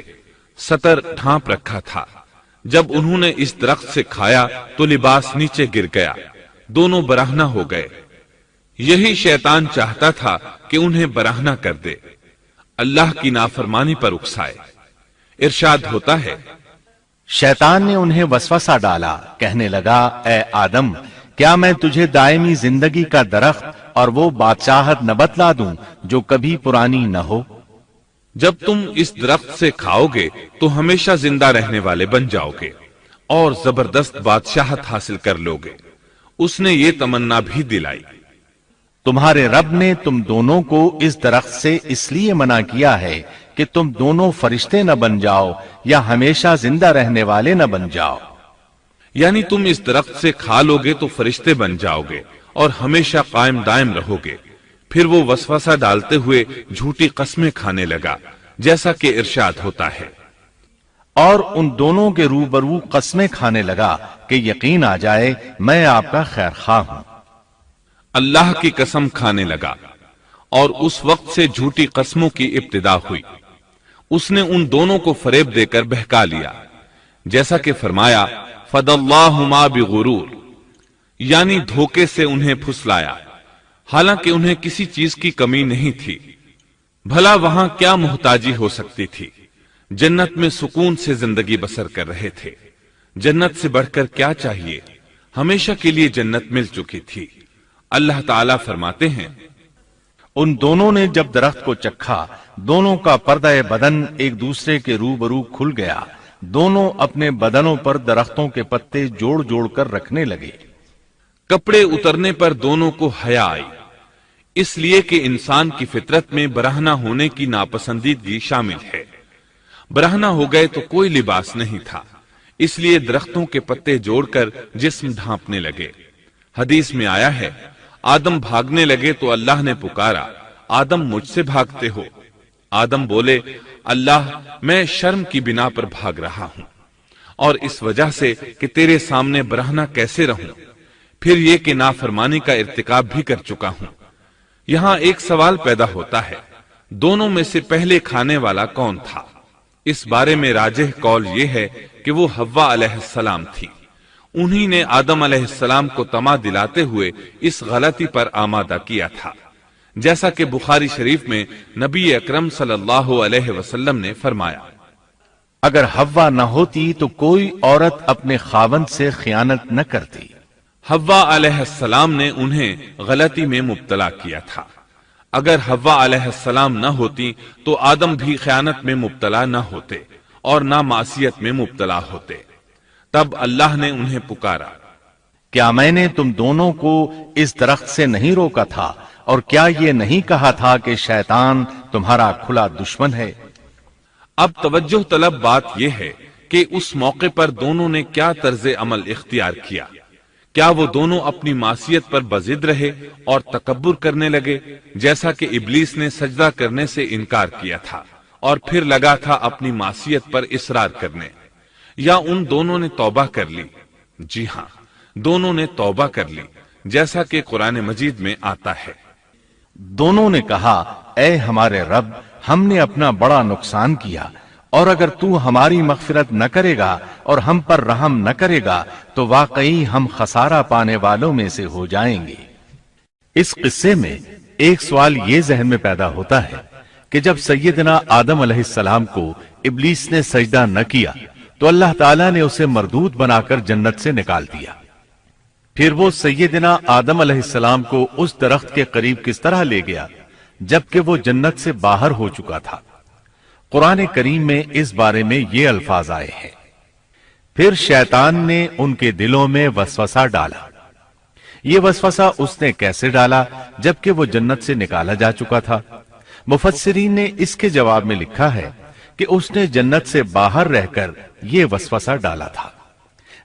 ستر ڈھانپ رکھا تھا۔ جب انہوں نے اس درخت سے کھایا تو لباس نیچے گر گیا، دونوں برہنہ ہو گئے۔ یہی شیطان چاہتا تھا کہ انہیں برہنہ کر دے، اللہ کی نافرمانی پر اکسائے۔ ارشاد ہوتا ہے، شیطان نے انہیں وسوسہ ڈالا، کہنے لگا، اے آدم، کیا میں تجھے دائمی زندگی کا درخت اور وہ بادشاہت نہ بتلا دوں جو کبھی پرانی نہ ہو؟ جب تم اس درخت سے کھاؤ گے تو ہمیشہ زندہ رہنے والے بن جاؤ گے اور زبردست بادشاہت حاصل کر لو گے۔ اس نے یہ تمنا بھی دلائی۔ تمہارے رب نے تم دونوں کو اس درخت سے اس لیے منع کیا ہے کہ تم دونوں فرشتے نہ بن جاؤ یا ہمیشہ زندہ رہنے والے نہ بن جاؤ۔ یعنی تم اس درخت سے کھا لو گے تو فرشتے بن جاؤ گے اور ہمیشہ قائم دائم رہو گے۔ پھر وہ وسوسہ ڈالتے ہوئے جھوٹی قسمیں کھانے لگا، جیسا کہ ارشاد ہوتا ہے، اور ان دونوں کے روبرو قسمیں کھانے لگا کہ یقین آ جائے میں آپ کا خیر خواہ ہوں۔ اللہ کی قسم کھانے لگا، اور اس وقت سے جھوٹی قسموں کی ابتدا ہوئی۔ اس نے ان دونوں کو فریب دے کر بہکا لیا، جیسا کہ فرمایا، فَدَلَّاهُمَا بِغُرُورٍ، یعنی دھوکے سے انہیں پھسلایا، حالانکہ انہیں کسی چیز کی کمی نہیں تھی۔ بھلا وہاں کیا محتاجی ہو سکتی تھی؟ جنت میں سکون سے زندگی بسر کر رہے تھے۔ جنت سے بڑھ کر کیا چاہیے؟ ہمیشہ کے لیے جنت مل چکی تھی۔ اللہ تعالیٰ فرماتے ہیں، ان دونوں نے جب درخت کو چکھا، دونوں کا پردہ بدن ایک دوسرے کے روبرو کھل گیا، دونوں اپنے بدنوں پر درختوں کے پتے جوڑ جوڑ کر رکھنے لگے۔ کپڑے اترنے پر دونوں کو حیا آئی، اس لیے کہ انسان کی فطرت میں برہنہ ہونے کی ناپسندیدگی شامل ہے۔ برہنہ ہو گئے تو کوئی لباس نہیں تھا، اس لیے درختوں کے پتے جوڑ کر جسم ڈھانپنے لگے۔ حدیث میں آیا ہے، آدم بھاگنے لگے تو اللہ نے پکارا، آدم مجھ سے بھاگتے ہو؟ آدم بولے، اللہ میں شرم کی بنا پر بھاگ رہا ہوں، اور اس وجہ سے کہ تیرے سامنے برہنہ کیسے رہوں، پھر یہ کہ نافرمانی کا ارتکاب بھی کر چکا ہوں۔ یہاں ایک سوال پیدا ہوتا ہے، دونوں میں سے پہلے کھانے والا کون تھا؟ اس بارے میں راجح قول یہ ہے کہ وہ حوا علیہ السلام تھی۔ انہی نے آدم علیہ السلام کو طمع دلاتے ہوئے اس غلطی پر آمادہ کیا تھا، جیسا کہ بخاری شریف میں نبی اکرم صلی اللہ علیہ وسلم نے فرمایا، اگر حوا نہ ہوتی تو کوئی عورت اپنے خاوند سے خیانت نہ کرتی۔ حوا علیہ السلام نے انہیں غلطی میں مبتلا کیا تھا۔ اگر حوا علیہ السلام نہ ہوتی تو آدم بھی خیانت میں مبتلا نہ ہوتے اور نہ معصیت میں مبتلا ہوتے۔ تب اللہ نے انہیں پکارا، کیا میں نے تم دونوں کو اس درخت سے نہیں روکا تھا؟ اور کیا یہ نہیں کہا تھا کہ شیطان تمہارا کھلا دشمن ہے؟ اب توجہ طلب بات یہ ہے کہ اس موقع پر دونوں نے کیا طرز عمل اختیار کیا۔ کیا وہ دونوں اپنی معصیت پر بضد رہے اور تکبر کرنے لگے، جیسا کہ ابلیس نے سجدہ کرنے سے انکار کیا تھا اور پھر لگا تھا اپنی معصیت پر اصرار کرنے، یا ان دونوں نے توبہ کر لی؟ جی ہاں، دونوں نے توبہ کر لی، جیسا کہ قرآن مجید میں آتا ہے۔ دونوں نے کہا اے ہمارے رب، ہم نے اپنا بڑا نقصان کیا، اور اگر تو ہماری مغفرت نہ کرے گا اور ہم پر رحم نہ کرے گا تو واقعی ہم خسارہ پانے والوں میں سے ہو جائیں گے۔ اس قصے میں ایک سوال یہ ذہن میں پیدا ہوتا ہے کہ جب سیدنا آدم علیہ السلام کو ابلیس نے سجدہ نہ کیا تو اللہ تعالیٰ نے اسے مردود بنا کر جنت سے نکال دیا۔ پھر وہ سیدنا آدم علیہ السلام کو اس درخت کے قریب کس طرح لے گیا جبکہ وہ جنت سے باہر ہو چکا تھا؟ قرآن کریم میں اس بارے میں یہ الفاظ آئے ہیں، پھر شیطان نے ان کے دلوں میں وسوسہ ڈالا۔ یہ وسوسہ اس نے کیسے ڈالا جبکہ وہ جنت سے نکالا جا چکا تھا؟ مفسرین نے اس کے جواب میں لکھا ہے کہ اس نے جنت سے باہر رہ کر یہ وسوسہ ڈالا تھا۔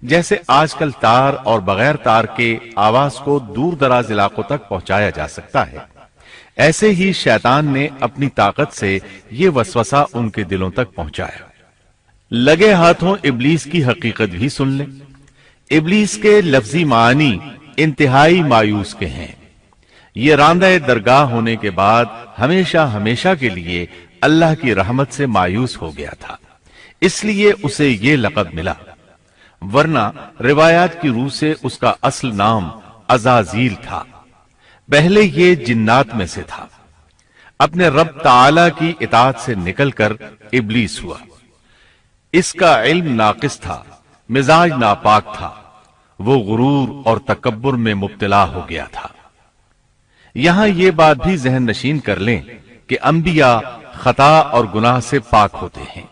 جیسے آج کل تار اور بغیر تار کے آواز کو دور دراز علاقوں تک پہنچایا جا سکتا ہے، ایسے ہی شیطان نے اپنی طاقت سے یہ وسوسہ ان کے دلوں تک پہنچایا۔ لگے ہاتھوں ابلیس کی حقیقت بھی سن لیں۔ ابلیس کے لفظی معنی انتہائی مایوس کے ہیں۔ یہ راندہ درگاہ ہونے کے بعد ہمیشہ ہمیشہ کے لیے اللہ کی رحمت سے مایوس ہو گیا تھا، اس لیے اسے یہ لقب ملا، ورنہ روایات کی روح سے اس کا اصل نام عزازیل تھا۔ پہلے یہ جنات میں سے تھا، اپنے رب تعالی کی اطاعت سے نکل کر ابلیس ہوا۔ اس کا علم ناقص تھا، مزاج ناپاک تھا، وہ غرور اور تکبر میں مبتلا ہو گیا تھا۔ یہاں یہ بات بھی ذہن نشین کر لیں کہ انبیاء خطا اور گناہ سے پاک ہوتے ہیں،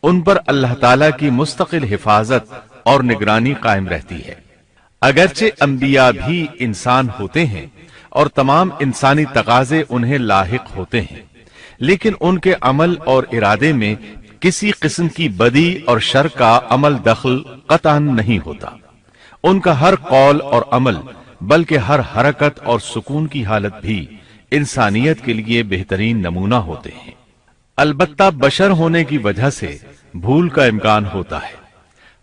ان پر اللہ تعالی کی مستقل حفاظت اور نگرانی قائم رہتی ہے۔ اگرچہ انبیاء بھی انسان ہوتے ہیں اور تمام انسانی تقاضے انہیں لاحق ہوتے ہیں، لیکن ان کے عمل اور ارادے میں کسی قسم کی بدی اور شر کا عمل دخل قطعاً نہیں ہوتا۔ ان کا ہر قول اور عمل بلکہ ہر حرکت اور سکون کی حالت بھی انسانیت کے لیے بہترین نمونہ ہوتے ہیں۔ البتہ بشر ہونے کی وجہ سے بھول کا امکان ہوتا ہے،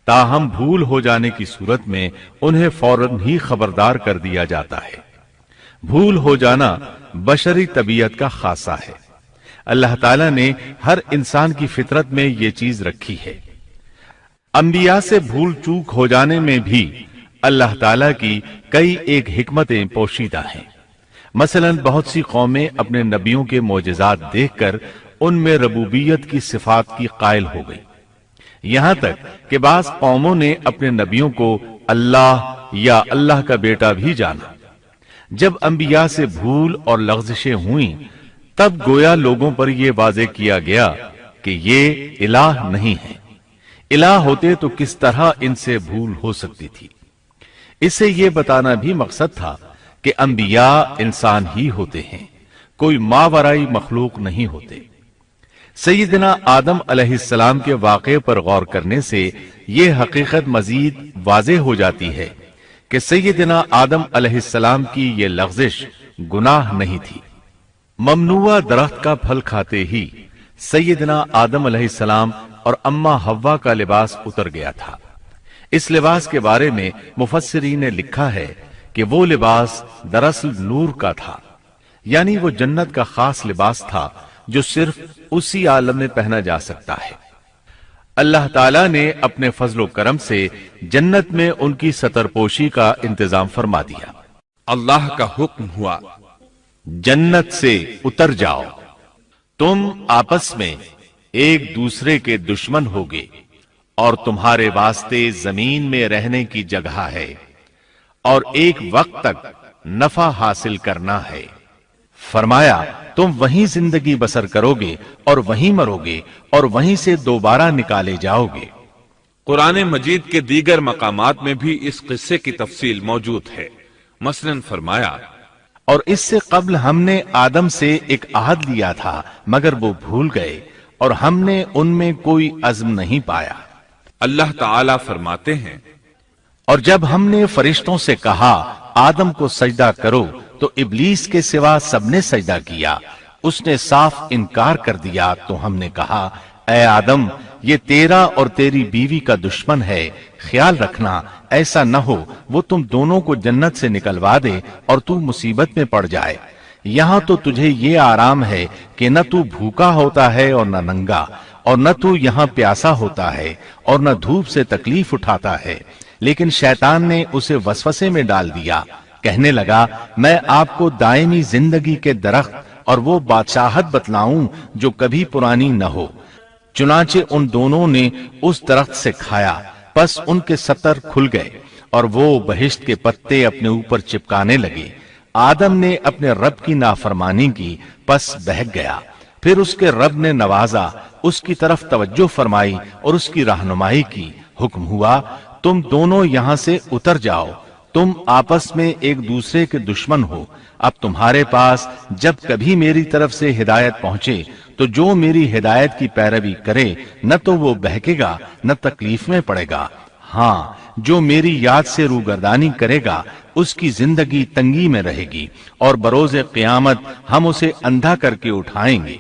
تاہم بھول ہو جانے کی صورت میں انہیں فوراً ہی خبردار کر دیا جاتا ہے۔ بھول ہو جانا بشری طبیعت کا خاصہ ہے۔ اللہ تعالیٰ نے ہر انسان کی فطرت میں یہ چیز رکھی ہے۔ انبیاء سے بھول چوک ہو جانے میں بھی اللہ تعالیٰ کی کئی ایک حکمتیں پوشیدہ ہیں۔ مثلا بہت سی قومیں اپنے نبیوں کے معجزات دیکھ کر ان میں ربوبیت کی صفات کی قائل ہو گئی، یہاں تک کہ بعض قوموں نے اپنے نبیوں کو اللہ یا اللہ کا بیٹا بھی جانا۔ جب انبیاء سے بھول اور لغزشیں ہوئیں تب گویا لوگوں پر یہ واضح کیا گیا کہ یہ الہ نہیں ہے۔ الہ ہوتے تو کس طرح ان سے بھول ہو سکتی تھی؟ اس سے یہ بتانا بھی مقصد تھا کہ انبیاء انسان ہی ہوتے ہیں، کوئی ماورائی مخلوق نہیں ہوتے۔ سیدنا آدم علیہ السلام کے واقعے پر غور کرنے سے یہ حقیقت مزید واضح ہو جاتی ہے کہ سیدنا آدم علیہ السلام کی یہ لغزش گناہ نہیں تھی۔ ممنوع درخت کا پھل کھاتے ہی سیدنا آدم علیہ السلام اور اماں حوا کا لباس اتر گیا تھا۔ اس لباس کے بارے میں مفسرین نے لکھا ہے کہ وہ لباس دراصل نور کا تھا، یعنی وہ جنت کا خاص لباس تھا جو صرف اسی عالم میں پہنا جا سکتا ہے۔ اللہ تعالیٰ نے اپنے فضل و کرم سے جنت میں ان کی ستر پوشی کا انتظام فرما دیا۔ اللہ کا حکم ہوا، جنت سے اتر جاؤ، تم آپس میں ایک دوسرے کے دشمن ہوگے اور تمہارے واسطے زمین میں رہنے کی جگہ ہے اور ایک وقت تک نفع حاصل کرنا ہے۔ فرمایا تم وہیں زندگی بسر کرو گے اور وہیں مرو گے اور وہیں سے دوبارہ نکالے جاؤ گے۔ قرآن مجید کے دیگر مقامات میں بھی اس قصے کی تفصیل موجود ہے۔ مثلا فرمایا، اور اس سے قبل ہم نے آدم سے ایک عہد لیا تھا مگر وہ بھول گئے اور ہم نے ان میں کوئی عزم نہیں پایا۔ اللہ تعالیٰ فرماتے ہیں، اور جب ہم نے فرشتوں سے کہا آدم کو سجدہ کرو تو ابلیس کے سوا سب نے سجدہ کیا، اس نے صاف انکار کر دیا تو ہم نے کہا اے آدم یہ تیرا اور تیری بیوی کا دشمن ہے، خیال رکھنا ایسا نہ ہو وہ تم دونوں کو جنت سے نکلوا دے اور تو مصیبت میں پڑ جائے۔ یہاں تو تجھے یہ آرام ہے کہ نہ تو بھوکا ہوتا ہے اور نہ ننگا، اور نہ تو یہاں پیاسا ہوتا ہے اور نہ دھوپ سے تکلیف اٹھاتا ہے۔ لیکن شیطان نے اسے وسوسے میں ڈال دیا، کہنے لگا میں آپ کو دائمی زندگی کے درخت اور وہ بادشاہت بتلاؤں جو کبھی پرانی نہ ہو۔ چنانچہ ان دونوں نے اس درخت سے کھایا، پس ان کے ستر کھل گئے اور وہ بہشت کے پتے اپنے اوپر چپکانے لگے۔ آدم نے اپنے رب کی نافرمانی کی، پس بہک گیا۔ پھر اس کے رب نے نوازا، اس کی طرف توجہ فرمائی اور اس کی رہنمائی کی۔ حکم ہوا تم دونوں یہاں سے اتر جاؤ، تم آپس میں ایک دوسرے کے دشمن ہو۔ اب تمہارے پاس جب کبھی میری طرف سے ہدایت پہنچے تو جو میری ہدایت کی پیروی کرے نہ تو وہ بہکے گا نہ تکلیف میں پڑے گا، ہاں جو میری یاد سے روگردانی کرے گا اس کی زندگی تنگی میں رہے گی اور بروز قیامت ہم اسے اندھا کر کے اٹھائیں گے۔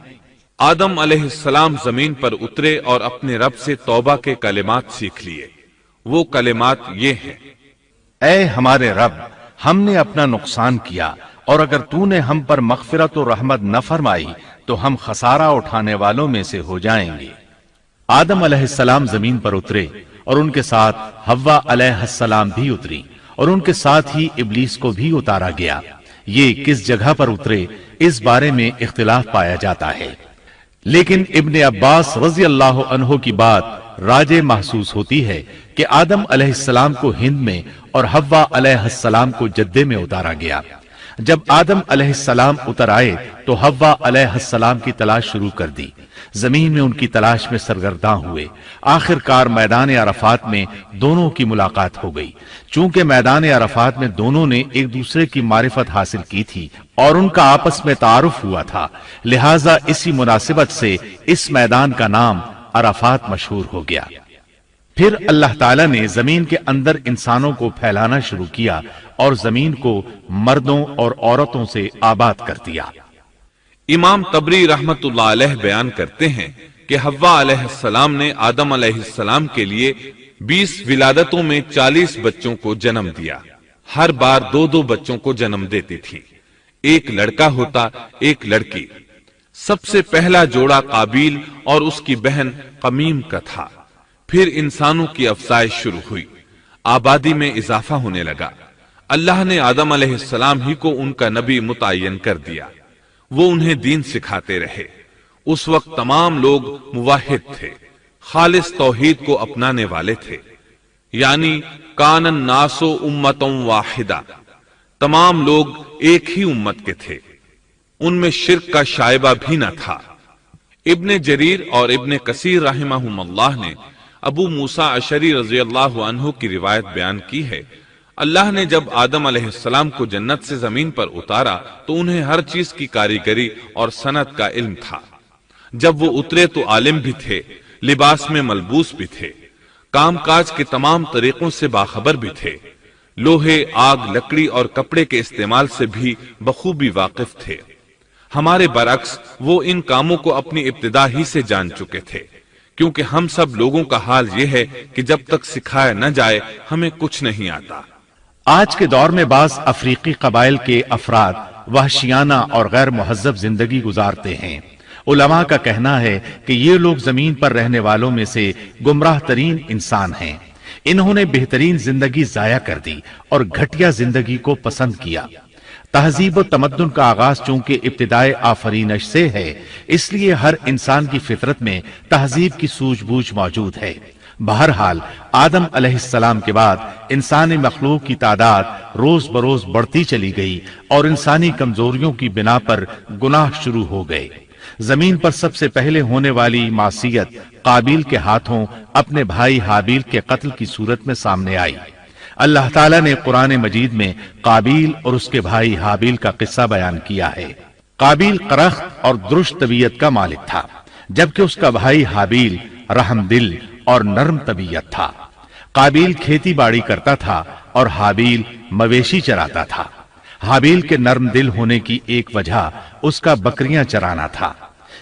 آدم علیہ السلام زمین پر اترے اور اپنے رب سے توبہ کے کلمات سیکھ لیے۔ وہ کلمات یہ ہیں: اے ہمارے رب، ہم نے اپنا نقصان کیا، اور اگر تو نے ہم پر مغفرت و رحمت نہ فرمائی تو ہم خسارہ اٹھانے والوں میں سے ہو جائیں گے۔ آدم علیہ السلام زمین پر اترے اور ان کے ساتھ حوا علیہ السلام بھی اتری، اور ان کے ساتھ ہی ابلیس کو بھی اتارا گیا۔ یہ کس جگہ پر اترے اس بارے میں اختلاف پایا جاتا ہے، لیکن ابن عباس رضی اللہ عنہ کی بات راجح محسوس ہوتی ہے کہ آدم علیہ السلام کو ہند میں اور حوا علیہ السلام کو جدے میں اتارا گیا۔ جب آدم علیہ السلام اتر آئے تو حوا علیہ السلام کی تلاش شروع کر دی، زمین میں ان کی تلاش میں سرگرداں ہوئے۔ آخر کار میدان عرفات میں دونوں کی ملاقات ہو گئی۔ چونکہ میدان عرفات میں دونوں نے ایک دوسرے کی معرفت حاصل کی تھی اور ان کا آپس میں تعارف ہوا تھا، لہٰذا اسی مناسبت سے اس میدان کا نام عرفات مشہور ہو گیا۔ پھر اللہ تعالیٰ نے زمین کے اندر انسانوں کو پھیلانا شروع کیا اور زمین کو مردوں اور عورتوں سے آباد کر دیا۔ امام طبری رحمت اللہ علیہ بیان کرتے ہیں کہ حوا علیہ السلام نے آدم علیہ السلام کے لیے 20 ولادتوں میں 40 بچوں کو جنم دیا۔ ہر بار 2 بچوں کو جنم دیتی تھی، ایک لڑکا ہوتا ایک لڑکی۔ سب سے پہلا جوڑا قابیل اور اس کی بہن قمیم کا تھا۔ پھر انسانوں کی افزائش شروع ہوئی، آبادی میں اضافہ ہونے لگا۔ اللہ نے آدم علیہ السلام ہی کو ان کا نبی متعین کر دیا، وہ انہیں دین سکھاتے رہے۔ اس وقت تمام لوگ موحد تھے، خالص توحید کو اپنانے والے تھے، یعنی کان الناس امۃ واحدہ، تمام لوگ ایک ہی امت کے تھے، ان میں شرک کا شائبہ بھی نہ تھا۔ ابن جریر اور ابن کثیر رحمہم اللہ نے ابو موسیٰ اشعری رضی اللہ عنہ کی روایت بیان کی ہے، اللہ نے جب آدم علیہ السلام کو جنت سے زمین پر اتارا تو انہیں ہر چیز کی کاریگری اور صنعت کا علم تھا۔ جب وہ اترے تو عالم بھی تھے، لباس میں ملبوس بھی تھے، کام کاج کے تمام طریقوں سے باخبر بھی تھے، لوہے، آگ، لکڑی اور کپڑے کے استعمال سے بھی بخوبی واقف تھے۔ ہمارے برعکس وہ ان کاموں کو اپنی ابتدا ہی سے جان چکے تھے، کیونکہ ہم سب لوگوں کا حال یہ ہے کہ جب تک سکھایا نہ جائے ہمیں کچھ نہیں آتا۔ آج کے دور میں بعض افریقی قبائل کے افراد وحشیانہ اور غیر مہذب زندگی گزارتے ہیں۔ علماء کا کہنا ہے کہ یہ لوگ زمین پر رہنے والوں میں سے گمراہ ترین انسان ہیں۔ انہوں نے بہترین زندگی ضائع کر دی اور گھٹیا زندگی کو پسند کیا۔ تہذیب و تمدن کا آغاز چونکہ ابتدائے آفرینش سے ہے، اس لیے ہر انسان کی فطرت میں تہذیب کی سوجھ بوجھ موجود ہے۔ بہرحال آدم علیہ السلام کے بعد انسانی مخلوق کی تعداد روز بروز بڑھتی چلی گئی اور انسانی کمزوریوں کی بنا پر گناہ شروع ہو گئے۔ زمین پر سب سے پہلے ہونے والی معصیت قابیل کے ہاتھوں اپنے بھائی حابیل کے قتل کی صورت میں سامنے آئی۔ اللہ تعالیٰ نے قرآن مجید میں قابیل اور اس کے بھائی حابیل کا قصہ بیان کیا ہے۔ قابیل قرخت اور درشت طبیعت کا مالک تھا، جبکہ اس کا بھائی حابیل رحم دل اور نرم طبیعت تھا۔ قابیل کھیتی باڑی کرتا تھا اور حابیل مویشی چراتا تھا۔ حابیل کے نرم دل ہونے کی ایک وجہ اس کا بکریاں چرانا تھا،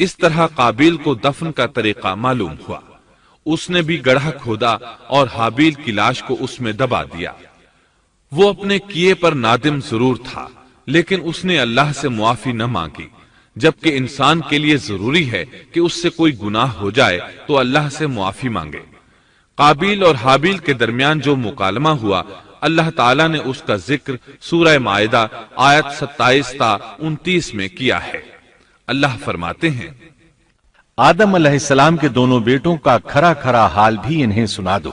اس طرح قابیل کو دفن کا طریقہ معلوم ہوا۔ اس نے بھی گڑھا کھودا اور حابیل کی لاش کو اس میں دبا دیا۔ وہ اپنے کیے پر نادم ضرور تھا، لیکن اس نے اللہ سے معافی نہ مانگی، جبکہ انسان کے لیے ضروری ہے کہ اس سے کوئی گناہ ہو جائے تو اللہ سے معافی مانگے۔ قابیل اور حابیل کے درمیان جو مکالمہ ہوا، اللہ تعالیٰ نے اس کا ذکر سورہ مائدہ آیت 27 تا 29 میں کیا ہے۔ اللہ فرماتے ہیں، آدم علیہ السلام کے دونوں بیٹوں کا کھرا کھرا حال بھی انہیں سنا دو۔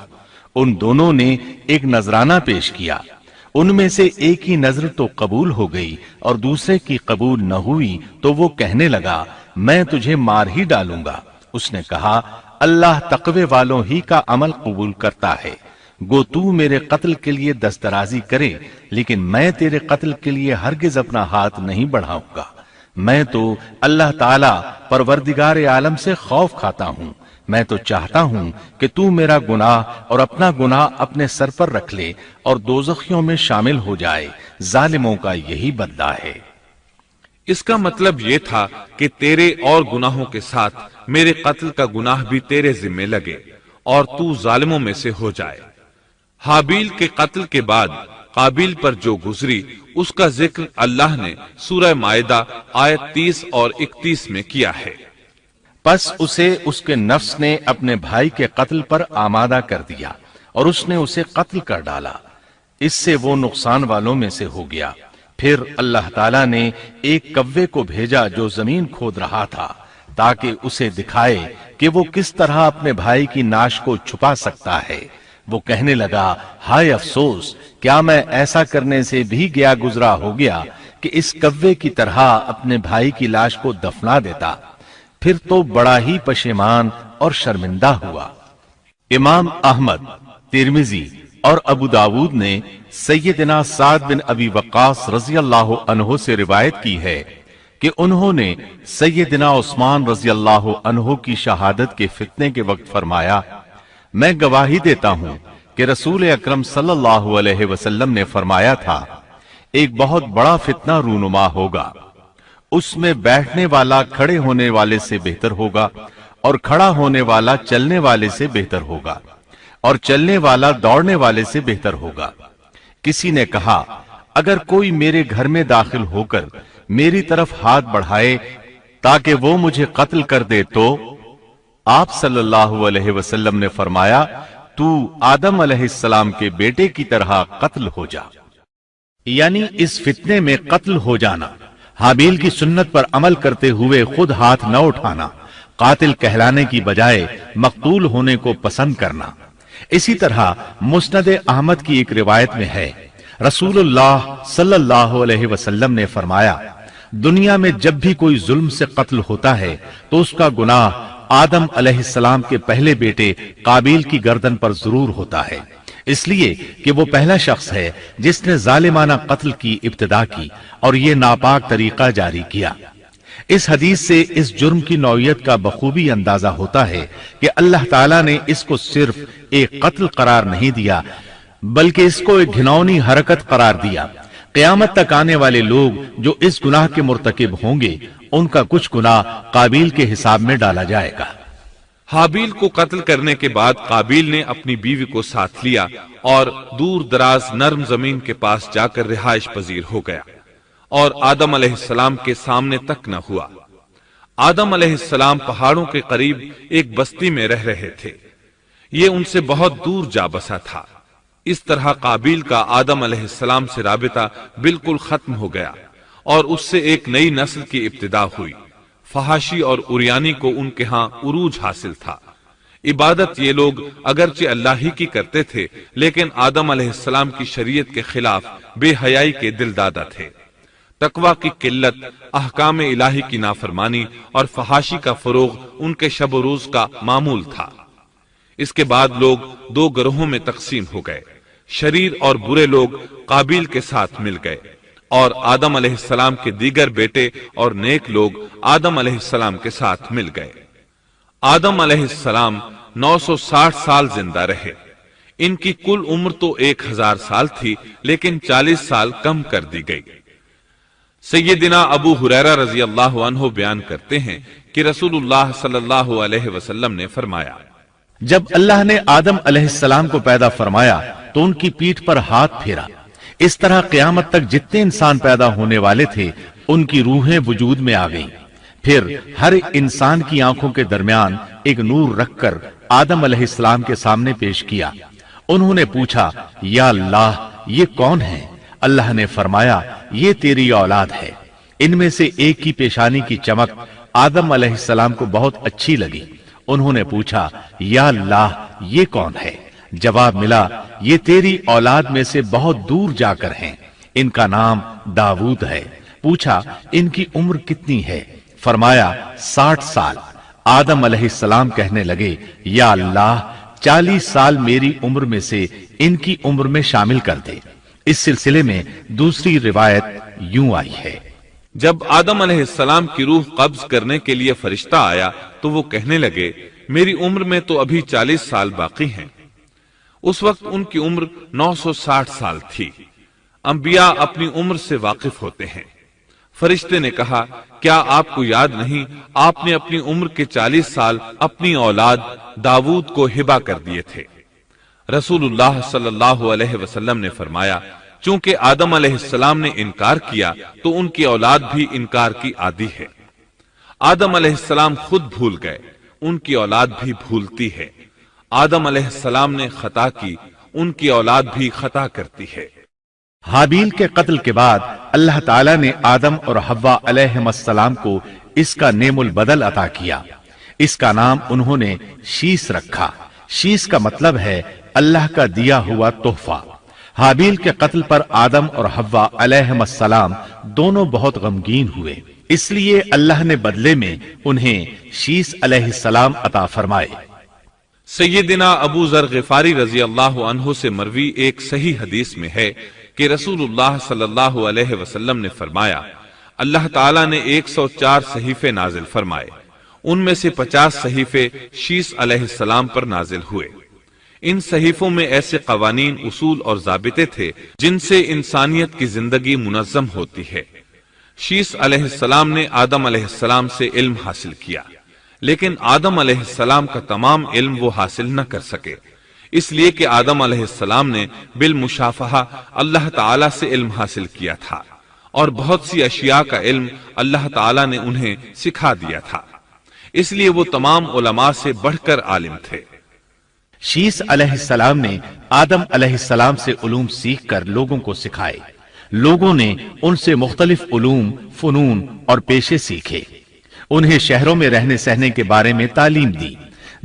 ان دونوں نے ایک نذرانہ پیش کیا، ان میں سے ایک کی نظر تو قبول ہو گئی اور دوسرے کی قبول نہ ہوئی، تو وہ کہنے لگا میں تجھے مار ہی ڈالوں گا۔ اس نے کہا اللہ تقوی والوں ہی کا عمل قبول کرتا ہے، گو تو میرے قتل کے لیے دسترازی کرے، لیکن میں تیرے قتل کے لیے ہرگز اپنا ہاتھ نہیں بڑھاؤں گا۔ میں تو اللہ تعالی پروردگار عالم سے خوف کھاتا ہوں، میں تو چاہتا ہوں کہ تو میرا گناہ اور اپنا گناہ اپنے سر پر رکھ لے اور دوزخیوں میں شامل ہو جائے، ظالموں کا یہی بدلہ ہے۔ اس کا مطلب یہ تھا کہ تیرے اور گناہوں کے ساتھ میرے قتل کا گناہ بھی تیرے ذمہ لگے اور تو ظالموں میں سے ہو جائے۔ حابیل کے قتل کے بعد قابیل پر جو گزری، اس کا ذکر اللہ نے سورہ مائدہ آیت 30 اور 31 میں کیا ہے۔ پس اسے اس کے نفس نے اپنے بھائی کے قتل پر آمادہ کر دیا اور اس نے اسے قتل کر ڈالا، اس سے وہ نقصان والوں میں سے ہو گیا۔ پھر اللہ تعالیٰ نے ایک کوے کو بھیجا جو زمین کھود رہا تھا، تاکہ اسے دکھائے کہ وہ کس طرح اپنے بھائی کی ناش کو چھپا سکتا ہے۔ وہ کہنے لگا ہائے افسوس، کیا میں ایسا کرنے سے بھی گیا گزرا ہو گیا کہ اس کوے کی طرح اپنے بھائی کی لاش کو دفنا دیتا، پھر تو بڑا ہی پشیمان اور شرمندہ ہوا۔ امام احمد، ترمذی اور ابو داود نے سیدنا سعد بن ابی وقاص رضی اللہ عنہ سے روایت کی ہے کہ انہوں نے سیدنا عثمان رضی اللہ عنہ کی شہادت کے فتنے کے وقت فرمایا، میں گواہی دیتا ہوں کہ رسول اکرم صلی اللہ علیہ وسلم نے فرمایا تھا، ایک بہت بڑا فتنہ رونما ہوگا، اس میں بیٹھنے والا کھڑے ہونے والے سے بہتر ہوگا اور کھڑا ہونے والا چلنے والے سے بہتر ہوگا اور چلنے والا دوڑنے والے سے بہتر ہوگا۔ کسی نے کہا اگر کوئی میرے گھر میں داخل ہو کر میری طرف ہاتھ بڑھائے تاکہ وہ مجھے قتل کر دے تو آپ صلی اللہ علیہ وسلم نے فرمایا تو آدم علیہ السلام کے بیٹے کی طرح قتل ہو جا، یعنی اس فتنے میں قتل ہو جانا، حابیل کی سنت پر عمل کرتے ہوئے خود ہاتھ نہ اٹھانا، قاتل کہلانے کی بجائے مقتول ہونے کو پسند کرنا۔ اسی طرح مسند احمد کی ایک روایت میں ہے، رسول اللہ صلی اللہ علیہ وسلم نے فرمایا، دنیا میں جب بھی کوئی ظلم سے قتل ہوتا ہے تو اس کا گناہ آدم علیہ السلام کے پہلے بیٹے قابیل کی گردن پر ضرور ہوتا ہے، اس لیے کہ وہ پہلا شخص ہے جس نے ظالمانہ قتل کی ابتدا کی اور یہ ناپاک طریقہ جاری کیا۔ اس حدیث سے اس جرم کی نوعیت کا بخوبی اندازہ ہوتا ہے کہ اللہ تعالیٰ نے اس کو صرف ایک قتل قرار نہیں دیا بلکہ اس کو ایک گھناؤنی حرکت قرار دیا۔ قیامت تک آنے والے لوگ جو اس گناہ کے مرتکب ہوں گے ان کا کچھ گناہ قابیل کے حساب میں ڈالا جائے گا۔ حابیل کو قتل کرنے کے بعد قابیل نے اپنی بیوی کو ساتھ لیا اور دور دراز نرم زمین کے پاس جا کر رہائش پذیر ہو گیا اور آدم علیہ السلام کے سامنے تک نہ ہوا۔ آدم علیہ السلام پہاڑوں کے قریب ایک بستی میں رہ رہے تھے، یہ ان سے بہت دور جا بسا تھا۔ اس طرح قابیل کا آدم علیہ السلام سے رابطہ بالکل ختم ہو گیا اور اس سے ایک نئی نسل کی ابتدا ہوئی۔ فحاشی اور اریانی کو ان کے ہاں عروج حاصل تھا۔ عبادت یہ لوگ اگرچہ اللہ ہی کی کرتے تھے لیکن آدم علیہ السلام کی شریعت کے خلاف بے حیائی کے دل دادا تھے۔ تقوی کی قلت، احکام الہی کی نافرمانی اور فحاشی کا فروغ ان کے شب و روز کا معمول تھا۔ اس کے بعد لوگ دو گروہوں میں تقسیم ہو گئے، شریر اور برے لوگ قابیل کے ساتھ مل گئے اور آدم علیہ السلام کے دیگر بیٹے اور نیک لوگ آدم علیہ السلام کے ساتھ مل گئے۔ آدم علیہ السلام 960 سال زندہ رہے۔ ان کی کل عمر تو 1000 سال تھی لیکن 40 سال کم کر دی گئی۔ سیدنا ابو ہریرہ رضی اللہ عنہ بیان کرتے ہیں کہ رسول اللہ صلی اللہ علیہ وسلم نے فرمایا، جب اللہ نے آدم علیہ السلام کو پیدا فرمایا تو ان کی پیٹھ پر ہاتھ پھیرا، اس طرح قیامت تک جتنے انسان پیدا ہونے والے تھے ان کی روحیں وجود میں آ گئیں۔ پھر ہر انسان کی آنکھوں کے درمیان ایک نور رکھ کر آدم علیہ السلام کے سامنے پیش کیا۔ انہوں نے پوچھا، یا اللہ یہ کون ہے؟ اللہ نے فرمایا، یہ تیری اولاد ہے۔ ان میں سے ایک کی پیشانی کی چمک آدم علیہ السلام کو بہت اچھی لگی۔ انہوں نے پوچھا، یا اللہ یہ کون ہے؟ جواب ملا، یہ تیری اولاد میں سے بہت دور جا کر ہیں، ان کا نام داؤد ہے۔ پوچھا، ان کی عمر کتنی ہے؟ فرمایا 60 سال۔ آدم علیہ السلام کہنے لگے، یا اللہ 40 سال میری عمر میں سے ان کی عمر میں شامل کر دے۔ اس سلسلے میں دوسری روایت یوں آئی ہے، جب آدم علیہ السلام کی روح قبض کرنے کے لیے فرشتہ آیا تو وہ کہنے لگے، میری عمر میں تو ابھی 40 سال باقی ہیں۔ اس وقت ان کی عمر 960 سال تھی۔ انبیاء اپنی عمر سے واقف ہوتے ہیں۔ فرشتے نے کہا، کیا آپ کو یاد نہیں آپ نے اپنی عمر کے 40 سال اپنی اولاد داؤد کو ہبہ کر دیے تھے؟ رسول اللہ صلی اللہ علیہ وسلم نے فرمایا، چونکہ آدم علیہ السلام نے انکار کیا تو ان کی اولاد بھی انکار کی عادی ہے۔ آدم علیہ السلام خود بھول گئے، ان کی اولاد بھی بھولتی ہے۔ آدم علیہ السلام نے خطا کی، ان کی اولاد بھی خطا کرتی ہے۔ حابیل کے قتل کے بعد اللہ تعالیٰ نے آدم اور حوا علیہ السلام کو اس کا نعم البدل عطا کیا۔ اس کا نام انہوں نے شیس رکھا۔ شیس کا مطلب ہے اللہ کا دیا ہوا تحفہ۔ حابیل کے قتل پر آدم اور حوا علیہ السلام دونوں بہت غمگین ہوئے، اس لیے اللہ نے بدلے میں انہیں شیس علیہ السلام عطا فرمائے۔ سیدنا ابو ذر غفاری رضی اللہ عنہ سے مروی ایک صحیح حدیث میں ہے کہ رسول اللہ صلی اللہ علیہ وسلم نے فرمایا، اللہ تعالیٰ نے 104 صحیفے نازل فرمائے، ان میں سے 50 صحیفے شیس علیہ السلام پر نازل ہوئے۔ ان صحیفوں میں ایسے قوانین، اصول اور ضابطے تھے جن سے انسانیت کی زندگی منظم ہوتی ہے۔ شیس علیہ السلام نے آدم علیہ السلام سے علم حاصل کیا، لیکن آدم علیہ السلام کا تمام علم وہ حاصل نہ کر سکے، اس لیے کہ آدم علیہ السلام نے بالمشافہہ اللہ تعالیٰ سے علم حاصل کیا تھا، اور بہت سی اشیاء کا علم اللہ تعالیٰ نے انہیں سکھا دیا تھا، اس لیے وہ تمام علماء سے بڑھ کر عالم تھے۔ شیس علیہ السلام نے آدم علیہ السلام سے علوم سیکھ کر لوگوں کو سکھائے۔ لوگوں نے ان سے مختلف علوم، فنون اور پیشے سیکھے۔ انہیں شہروں میں رہنے سہنے کے بارے میں تعلیم دی،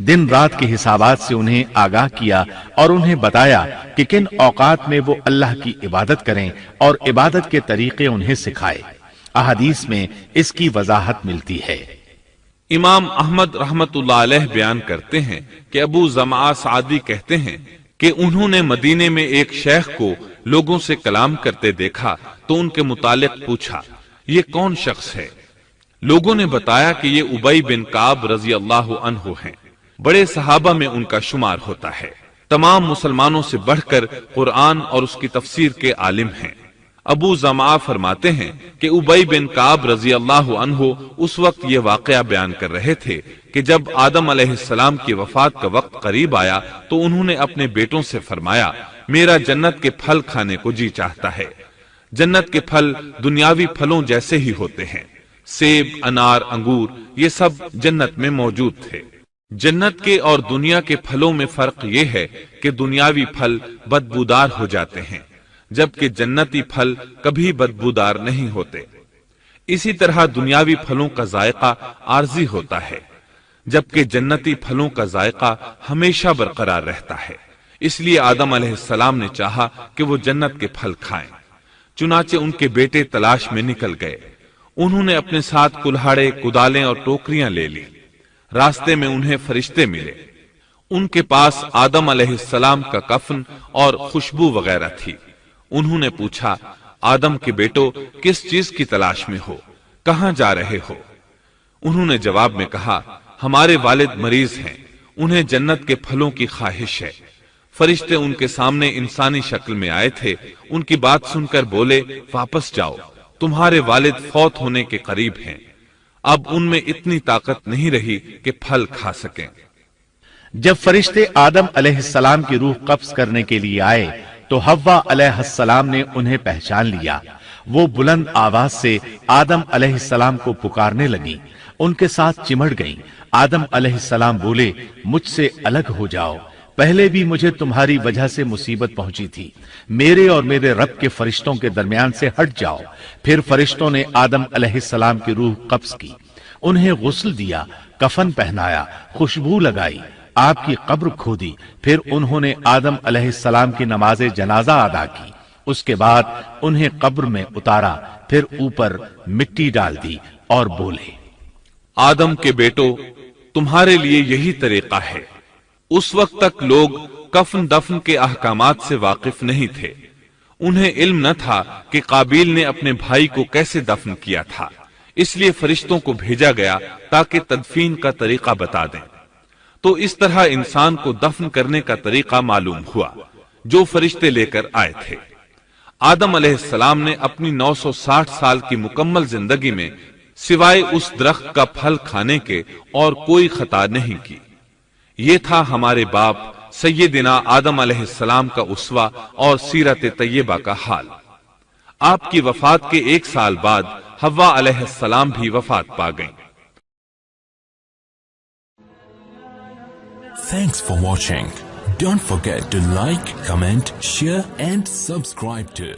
دن رات کے حسابات سے انہیں آگاہ کیا اور انہیں بتایا کہ کن اوقات میں وہ اللہ کی عبادت کریں اور عبادت کے طریقے انہیں سکھائے۔ احادیث میں اس کی وضاحت ملتی ہے۔ امام احمد رحمت اللہ علیہ بیان کرتے ہیں کہ ابو زمعہ سعدی کہتے ہیں کہ انہوں نے مدینے میں ایک شیخ کو لوگوں سے کلام کرتے دیکھا تو ان کے متعلق پوچھا، یہ کون شخص ہے؟ لوگوں نے بتایا کہ یہ ابی بن کعب رضی اللہ عنہ ہیں، بڑے صحابہ میں ان کا شمار ہوتا ہے، تمام مسلمانوں سے بڑھ کر قرآن اور اس کی تفسیر کے عالم ہیں۔ ابو زمعہ فرماتے ہیں کہ ابی بن کعب رضی اللہ عنہ اس وقت یہ واقعہ بیان کر رہے تھے کہ جب آدم علیہ السلام کی وفات کا وقت قریب آیا تو انہوں نے اپنے بیٹوں سے فرمایا، میرا جنت کے پھل کھانے کو جی چاہتا ہے۔ جنت کے پھل دنیاوی پھلوں جیسے ہی ہوتے ہیں، سیب، انار، انگور، یہ سب جنت میں موجود تھے۔ جنت کے اور دنیا کے پھلوں میں فرق یہ ہے کہ دنیاوی پھل بدبودار ہو جاتے ہیں، جبکہ جنتی پھل کبھی بدبودار نہیں ہوتے۔ اسی طرح دنیاوی پھلوں کا ذائقہ عارضی ہوتا ہے، جبکہ جنتی پھلوں کا ذائقہ ہمیشہ برقرار رہتا ہے۔ اس لیے آدم علیہ السلام نے چاہا کہ وہ جنت کے پھل کھائیں، چنانچہ ان کے بیٹے تلاش میں نکل گئے۔ انہوں نے اپنے ساتھ کلہاڑے، کدالیں اور ٹوکریاں لے لی۔ راستے میں انہیں فرشتے ملے، ان کے پاس آدم علیہ السلام کا کفن اور خوشبو وغیرہ تھی۔ انہوں نے پوچھا، آدم کے بیٹو کس چیز کی تلاش میں ہو، کہاں جا رہے ہو؟ انہوں نے جواب میں کہا، ہمارے والد مریض ہیں، انہیں جنت کے پھلوں کی خواہش ہے۔ فرشتے ان کے سامنے انسانی شکل میں آئے تھے، ان کی بات سن کر بولے، واپس جاؤ، تمہارے والد فوت ہونے کے قریب ہیں، اب ان میں اتنی طاقت نہیں رہی کہ پھل کھا سکیں۔ جب فرشتے آدم علیہ السلام کی روح قبض کرنے کے لیے آئے تو حوا علیہ السلام نے انہیں پہچان لیا۔ وہ بلند آواز سے آدم علیہ السلام کو پکارنے لگی، ان کے ساتھ چمڑ گئیں۔ آدم علیہ السلام بولے، مجھ سے الگ ہو جاؤ، پہلے بھی مجھے تمہاری وجہ سے مصیبت پہنچی تھی، میرے اور میرے رب کے فرشتوں کے درمیان سے ہٹ جاؤ۔ پھر فرشتوں نے آدم علیہ السلام کی روح قبض کی، انہیں غسل دیا، کفن پہنایا، خوشبو لگائی، آپ کی قبر کھودی، پھر انہوں نے آدم علیہ السلام کی نماز جنازہ ادا کی، اس کے بعد انہیں قبر میں اتارا، پھر اوپر مٹی ڈال دی اور بولے، آدم کے بیٹو، تمہارے لیے یہی طریقہ ہے۔ اس وقت تک لوگ کفن دفن کے احکامات سے واقف نہیں تھے، انہیں علم نہ تھا کہ قابیل نے اپنے بھائی کو کیسے دفن کیا تھا، اس لیے فرشتوں کو بھیجا گیا تاکہ تدفین کا طریقہ بتا دیں۔ تو اس طرح انسان کو دفن کرنے کا طریقہ معلوم ہوا جو فرشتے لے کر آئے تھے۔ آدم علیہ السلام نے اپنی 960 سال کی مکمل زندگی میں سوائے اس درخت کا پھل کھانے کے اور کوئی خطا نہیں کی۔ یہ تھا ہمارے باپ سیدنا آدم علیہ السلام کا اسوہ اور سیرت طیبہ کا حال۔ آپ کی وفات کے 1 سال بعد حوا علیہ السلام بھی وفات پا گئیں۔ Thanks for watching. Don't forget to like, comment, share and subscribe to